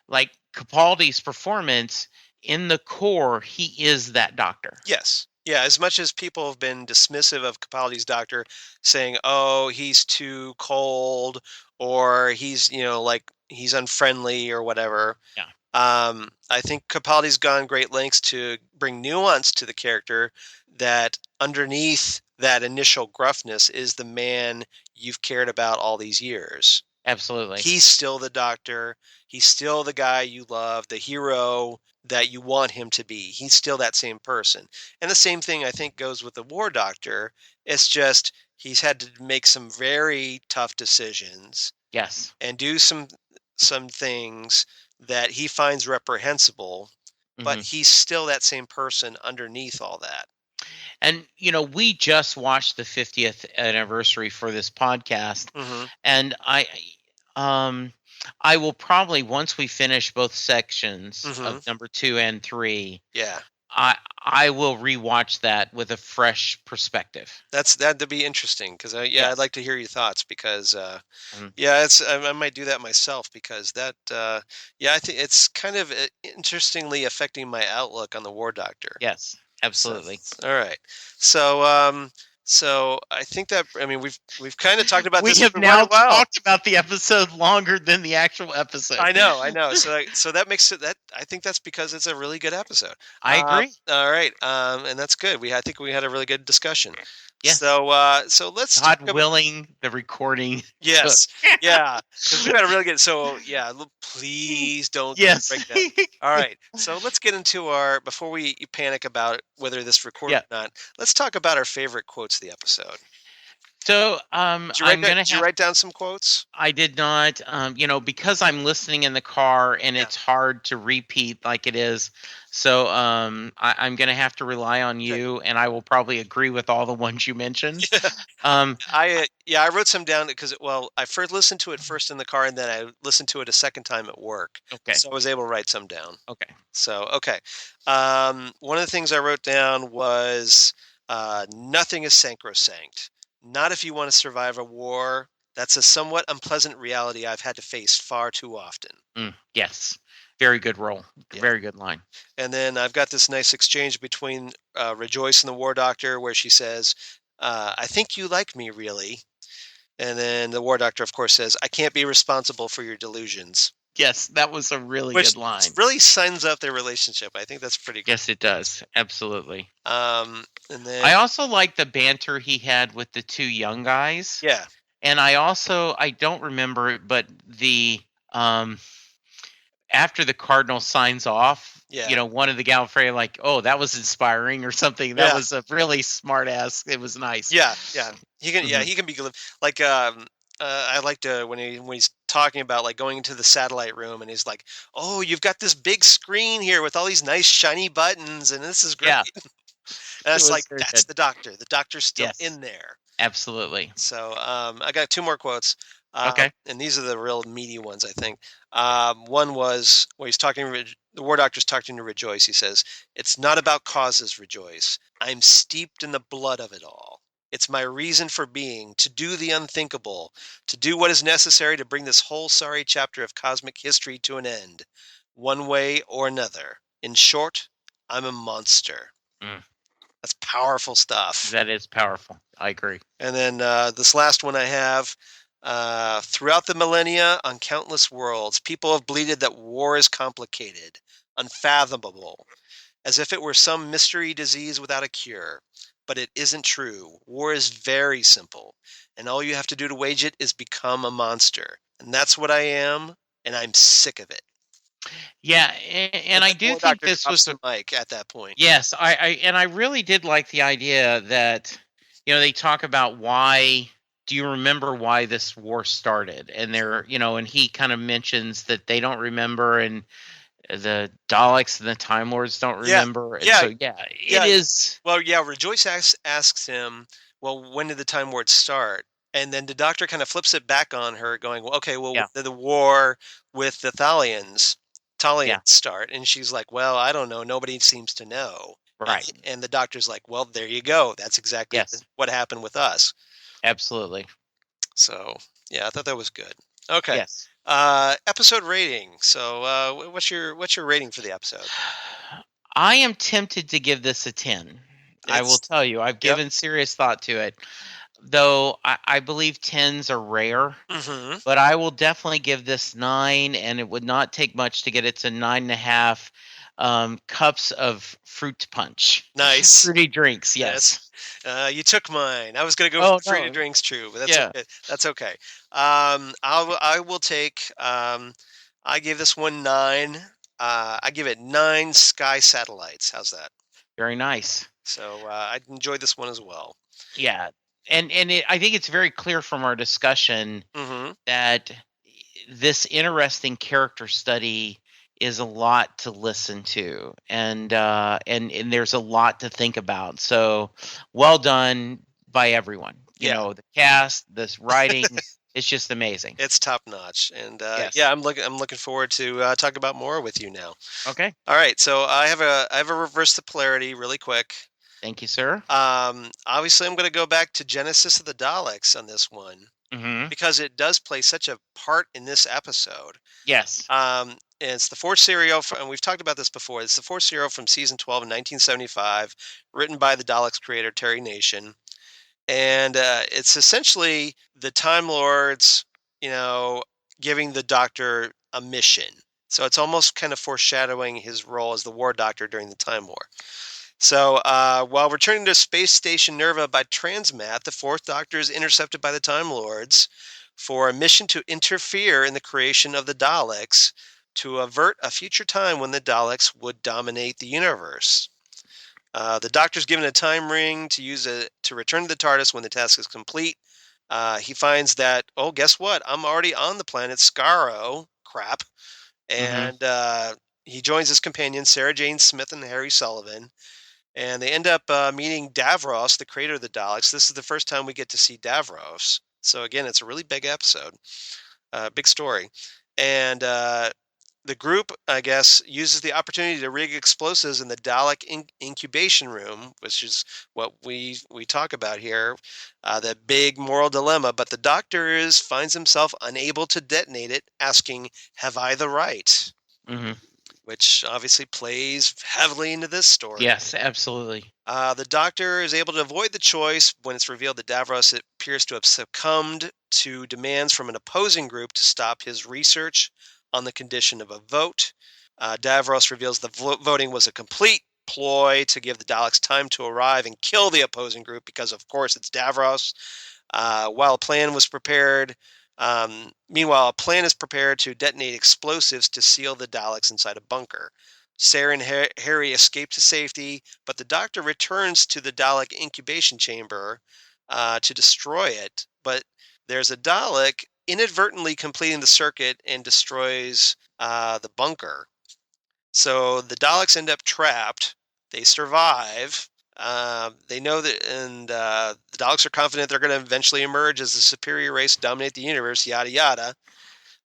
like Capaldi's performance, in the core, he is that Doctor. Yes. Yeah, as much as people have been dismissive of Capaldi's Doctor, saying, "Oh, he's too cold," or he's, like he's unfriendly or whatever. Yeah. I think Capaldi's gone great lengths to bring nuance to the character, that underneath that initial gruffness is the man you've cared about all these years. Absolutely. He's still the Doctor. He's still the guy you love, the hero that you want him to be. He's still that same person. And the same thing, I think, goes with the War Doctor. It's just he's had to make some very tough decisions. Yes. And do some things that he finds reprehensible, but he's still that same person underneath all that. And we just watched the 50th anniversary for this podcast, Mm-hmm. and I will probably, once we finish both sections of number 2 and 3, yeah, I will rewatch that with a fresh perspective. That'd be interesting because I'd like to hear your thoughts because I might do that myself because that I think it's kind of interestingly affecting my outlook on the War Doctor. Yes, absolutely. So, all right, so I think that we've kind of talked about we this. We have for now quite a while. Talked about the episode longer than the actual episode. I know. So that makes it I think that's because it's a really good episode. I agree. All right, and that's good. I think we had a really good discussion. Yeah. So let's God willing, the recording. Yes. Yeah. Because we had a really good. So yeah, please don't yes. break that. All right. So let's get into before we panic about whether this recorded or not. Let's talk about our favorite quotes of the episode. So did you write down some quotes? I did not. Because I'm listening in the car and it's hard to repeat like it is. So I'm going to have to rely on you, and I will probably agree with all the ones you mentioned. I wrote some down because I first listened to it first in the car, and then I listened to it a second time at work. Okay. So I was able to write some down. Okay. So one of the things I wrote down was nothing is sacrosanct. Not if you want to survive a war. That's a somewhat unpleasant reality I've had to face far too often. Yes. Very good role. Yeah. Very good line. And then I've got this nice exchange between Rejoice and the War Doctor where she says, I think you like me, really. And then the War Doctor, of course, says, I can't be responsible for your delusions. Yes, that was a really good line. Which really signs up their relationship. I think that's pretty good. Yes, it does. Absolutely. And then I also like the banter he had with the two young guys. Yeah. And I don't remember it, but the after the Cardinal signs off, one of the Gallifrey like, oh, that was inspiring or something. That was a really smart ass. It was nice. Yeah. He can he can be like I liked when he's talking about like going into the satellite room, and he's like, "Oh, you've got this big screen here with all these nice shiny buttons, and this is great." Yeah. And It it's was like, very that's good. the Doctor. The Doctor's still Yes. in there. Absolutely. So I got 2 more quotes. Okay. And these are the real meaty ones, I think. One was where he's talking, the War Doctor's talking to Rejoice. He says, "It's not about causes, Rejoice. I'm steeped in the blood of it all. It's my reason for being, to do the unthinkable, to do what is necessary to bring this whole sorry chapter of cosmic history to an end, one way or another. In short, I'm a monster." Mm. That's powerful stuff. That is powerful. I agree. And then this last one I have, throughout the millennia, on countless worlds, people have bleated that war is complicated, unfathomable, as if it were some mystery disease without a cure. But it isn't true. War is very simple, and all you have to do to wage it is become a monster. And that's what I am, and I'm sick of it. Yeah, and I the do War think Doctor this drops was the mic at that point. yes, I really did like the idea that they talk about why do you remember why this war started, and they're and he kind of mentions that they don't remember, and the Daleks and the Time Lords don't Yeah, remember, and yeah, so it yeah. is. Well, yeah, Rejoice asks him, well, when did the Time Lords start? And then the Doctor kind of flips it back on her, going, well, okay, well, Yeah. when did the war with the Thalians Yeah. start? And she's like, well, I don't know. Nobody seems to know. Right. And the Doctor's like, well, there you go. That's exactly Yes. what happened with us. Absolutely. So, yeah, I thought that was good. Okay. Yes. Episode rating. So, what's your rating for the episode? I am tempted to give this a 10. I will tell you, I've given serious thought to it. Though I believe 10s are rare, but I will definitely give this 9, and it would not take much to get it to 9.5 cups of fruit punch. Nice. Fruity drinks, yes. You took mine. I was going to go for fruity No. drinks, true, but that's okay. That's okay. I will take. I gave this one 9. I give it 9 sky satellites. How's that? Very nice. So I enjoyed this one as well. Yeah. And I think it's very clear from our discussion that this interesting character study is a lot to listen to, and there's a lot to think about. So well done by everyone. You know, the cast, this writing, it's just amazing. It's top notch, and yes. I'm looking forward to talking about more with you now. Okay. All right. So I have a reverse the polarity really quick. Thank you, sir. Obviously, I'm going to go back to Genesis of the Daleks on this one because it does play such a part in this episode. Yes. It's the fourth serial, and we've talked about this before. It's the fourth serial from season 12 in 1975, written by the Daleks creator Terry Nation, and it's essentially the Time Lords, giving the Doctor a mission. So it's almost kind of foreshadowing his role as the War Doctor during the Time War. So while returning to Space Station Nerva by transmat, the Fourth Doctor is intercepted by the Time Lords for a mission to interfere in the creation of the Daleks to avert a future time when the Daleks would dominate the universe. The Doctor's given a time ring to use to return to the TARDIS when the task is complete. He finds that, oh, guess what? I'm already on the planet Skaro. Crap. And he joins his companions, Sarah Jane Smith and Harry Sullivan. And they end up meeting Davros, the creator of the Daleks. This is the first time we get to see Davros. So again, it's a really big episode, big story. And the group, I guess, uses the opportunity to rig explosives in the Dalek incubation room, which is what we talk about here, the big moral dilemma. But the Doctor finds himself unable to detonate it, asking, "Have I the right?" Which obviously plays heavily into this story. Yes, absolutely. The Doctor is able to avoid the choice when it's revealed that Davros appears to have succumbed to demands from an opposing group to stop his research on the condition of a vote. Davros reveals the voting was a complete ploy to give the Daleks time to arrive and kill the opposing group because, of course, it's Davros. While a plan was prepared... meanwhile, a plan is prepared to detonate explosives to seal the Daleks inside a bunker. Sarah and Harry escape to safety, but the Doctor returns to the Dalek incubation chamber to destroy it. But there's a Dalek inadvertently completing the circuit and destroys the bunker. So the Daleks end up trapped. They survive. They know that, and the Daleks are confident they're going to eventually emerge as the superior race, dominate the universe, yada yada.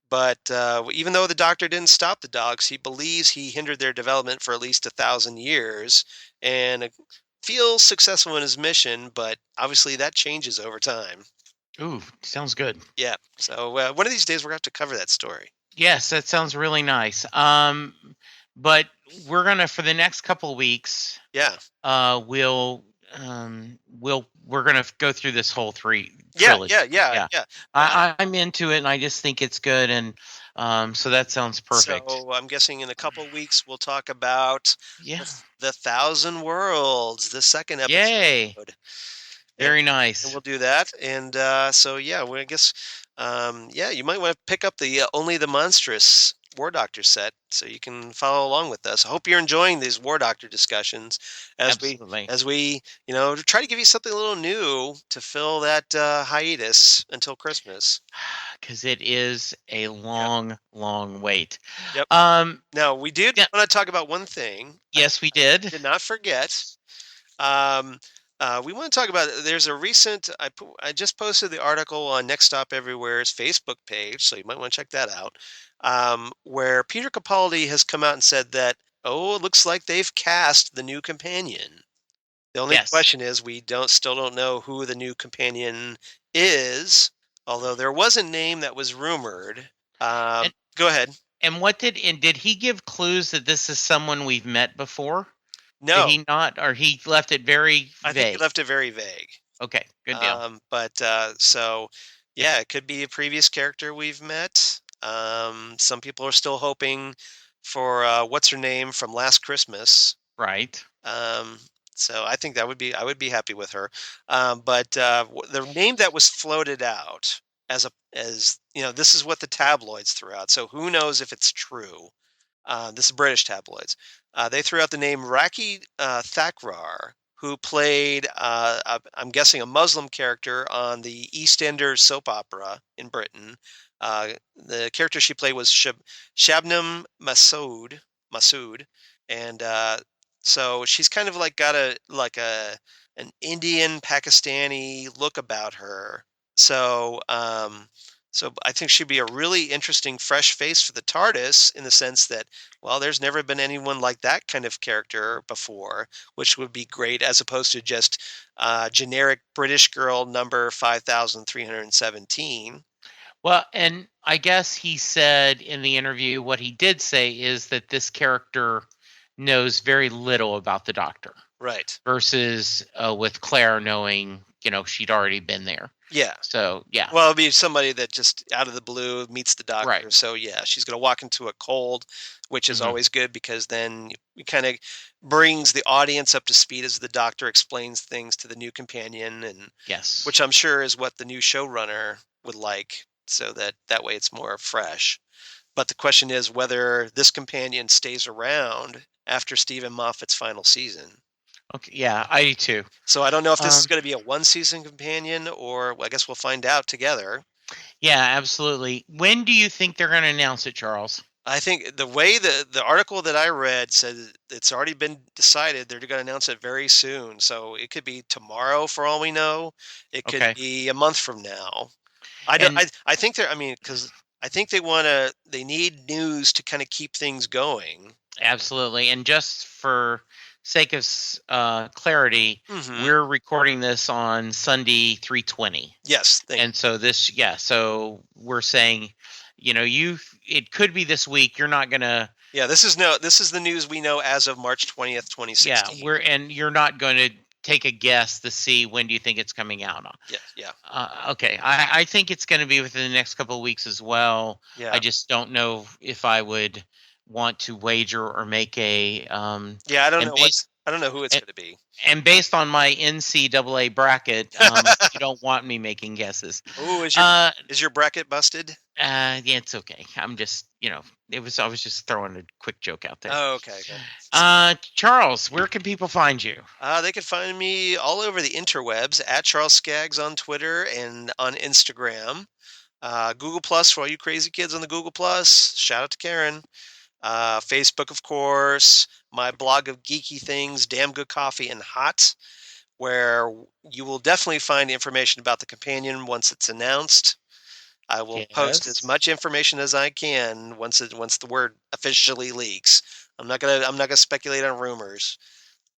But even though the Doctor didn't stop the Daleks, he believes he hindered their development for at least 1,000 years, and feels successful in his mission. But obviously, that changes over time. Ooh, sounds good. Yeah. So one of these days, we're going to have to cover that story. Yes, that sounds really nice. But we're gonna for the next couple of weeks. Yeah. We're gonna go through this whole trilogy. Yeah. I'm into it, and I just think it's good, and so that sounds perfect. So I'm guessing in a couple weeks we'll talk about Yeah. the 1,000 Worlds, the second episode. Yay! Very And nice. we'll do that, and so yeah, well, I guess you might want to pick up the Only the Monstrous War Doctor set so you can follow along with us. I hope you're enjoying these War Doctor discussions Absolutely. as we try to give you something a little new to fill that hiatus until Christmas. Because it is a long wait. Yep. Now we did want to talk about one thing. Yes, we did. Did not forget. We want to talk about. There's a recent. I just posted the article on Next Stop Everywhere's Facebook page, so you might want to check that out. Where Peter Capaldi has come out and said that, it looks like they've cast the new companion. The only question is we still don't know who the new companion is, although there was a name that was rumored. Go ahead. And did he give clues that this is someone we've met before? No. Did he not, or he left it very vague? I think he left it very vague. Okay, good deal. So yeah, it could be a previous character we've met. Some people are still hoping for what's her name from Last Christmas. Right. So I think I would be happy with her. But the name that was floated out as this is what the tabloids threw out. So who knows if it's true? This is British tabloids. They threw out the name Raki Thakrar, who played, I'm guessing, a Muslim character on the EastEnders soap opera in Britain. The character she played was Shabnam Masood, and so she's kind of like got an Indian Pakistani look about her. So I think she'd be a really interesting fresh face for the TARDIS in the sense that, well, there's never been anyone like that kind of character before, which would be great as opposed to just generic British girl number 5317. Well, and I guess he said in the interview, what he did say is that this character knows very little about the Doctor. Right. Versus with Claire knowing, she'd already been there. Yeah. So, yeah. Well, it'll be somebody that just out of the blue meets the Doctor. Right. So, yeah, she's going to walk into a cold, which is always good because then it kind of brings the audience up to speed as the Doctor explains things to the new companion. And yes. Which I'm sure is what the new showrunner would like, so that way it's more fresh. But the question is whether this companion stays around after Stephen Moffat's final season. Okay, yeah, I do too. So I don't know if this is going to be a one-season companion, or I guess we'll find out together. Yeah, absolutely. When do you think they're going to announce it, Charles? I think the way the article that I read said it's already been decided they're going to announce it very soon. So it could be tomorrow for all we know. It could be a month from now. I think because I think they need news to kind of keep things going. Absolutely. And just for sake of clarity, we're recording this on Sunday 3/20. Yes. And so so we're saying, it could be this week. You're not gonna. Yeah, this is the news we know as of March 20th, 2016. Yeah, and you're not going to take a guess to see when do you think it's coming out on. Yeah. Okay, I think it's going to be within the next couple of weeks as well. Yeah. I just don't know if I would want to wager or make a I don't know I don't know who it's going to be. And based on my NCAA bracket, you don't want me making guesses. Oh, is your bracket busted? Yeah, it's okay. I'm just, I was just throwing a quick joke out there. Oh, okay. Charles, where can people find you? They can find me all over the interwebs at Charles Skaggs on Twitter and on Instagram. Google Plus for all you crazy kids on the Google Plus. Shout out to Karen. Facebook, of course. My blog of geeky things, Damn Good Coffee and Hot, where you will definitely find information about the companion once it's announced. I will post as much information as I can once the word officially leaks. I'm not gonna speculate on rumors.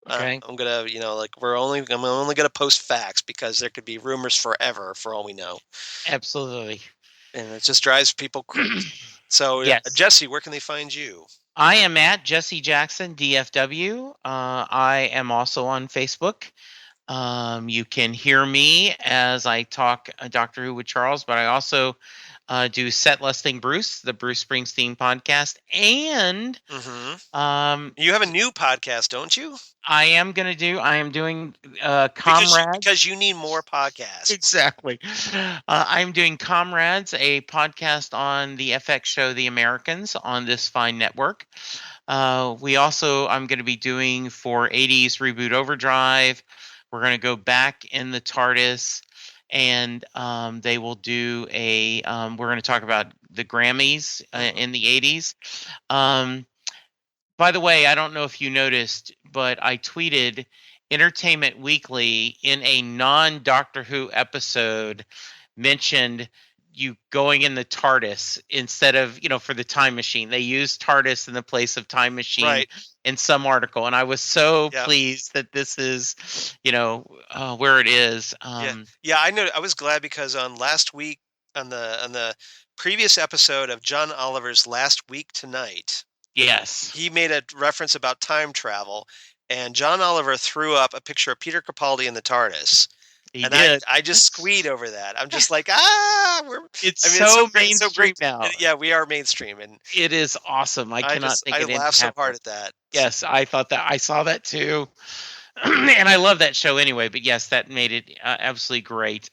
Okay. I'm gonna, I'm only gonna post facts because there could be rumors forever for all we know. Absolutely. And it just drives people crazy. So, Yes. Jesse, where can they find you? I am at Jesse Jackson DFW. I am also on Facebook. You can hear me as I talk Doctor Who with Charles, but I also do Set Listing Bruce, the Bruce Springsteen podcast, and you have a new podcast, don't you? I am doing Comrades. Because you need more podcasts. Exactly. I'm doing Comrades, a podcast on the FX show The Americans on this fine network. I'm going to be doing for 80s Reboot Overdrive. We're going to go back in the TARDIS, and they will do we're going to talk about the Grammys in the 80s. By the way, I don't know if you noticed, but I tweeted Entertainment Weekly in a non-Doctor Who episode mentioned you going in the TARDIS instead of, for the time machine. They used TARDIS in the place of time machine in some article. And I was so pleased that this is, where it is. Yeah, I know. I was glad because on last week, on the previous episode of John Oliver's Last Week Tonight, yes, he made a reference about time travel, and John Oliver threw up a picture of Peter Capaldi in the TARDIS. He did. I just squeed over that. I'm just like, it's so mainstream now. Yeah, we are mainstream, and it is awesome. I laughed so hard at that. Yes, I thought that. I saw that too, and I love that show anyway. But yes, that made it absolutely great.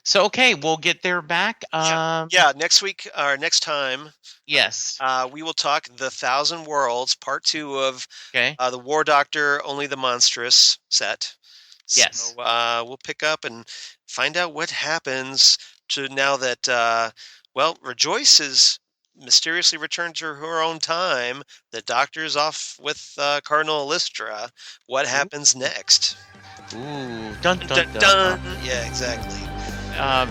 So okay, we'll get there back. Next week or next time. Yes. We will talk The Thousand Worlds, Part 2 of the War Doctor, Only the Monstrous set. Yes. So we'll pick up and find out what happens to now that, Rejoice has mysteriously returned to her own time. The Doctor's off with Cardinal Ollistra. What happens next? Ooh, dun, dun, dun, dun. Yeah, exactly.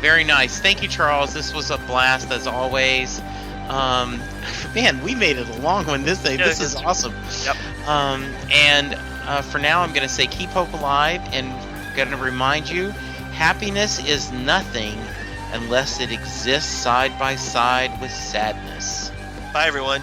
Very nice. Thank you, Charles. This was a blast as always. Man, we made it a long one this day. This is awesome. Yep. And for now, I'm going to say keep hope alive, and going to remind you, happiness is nothing unless it exists side by side with sadness. Bye, everyone.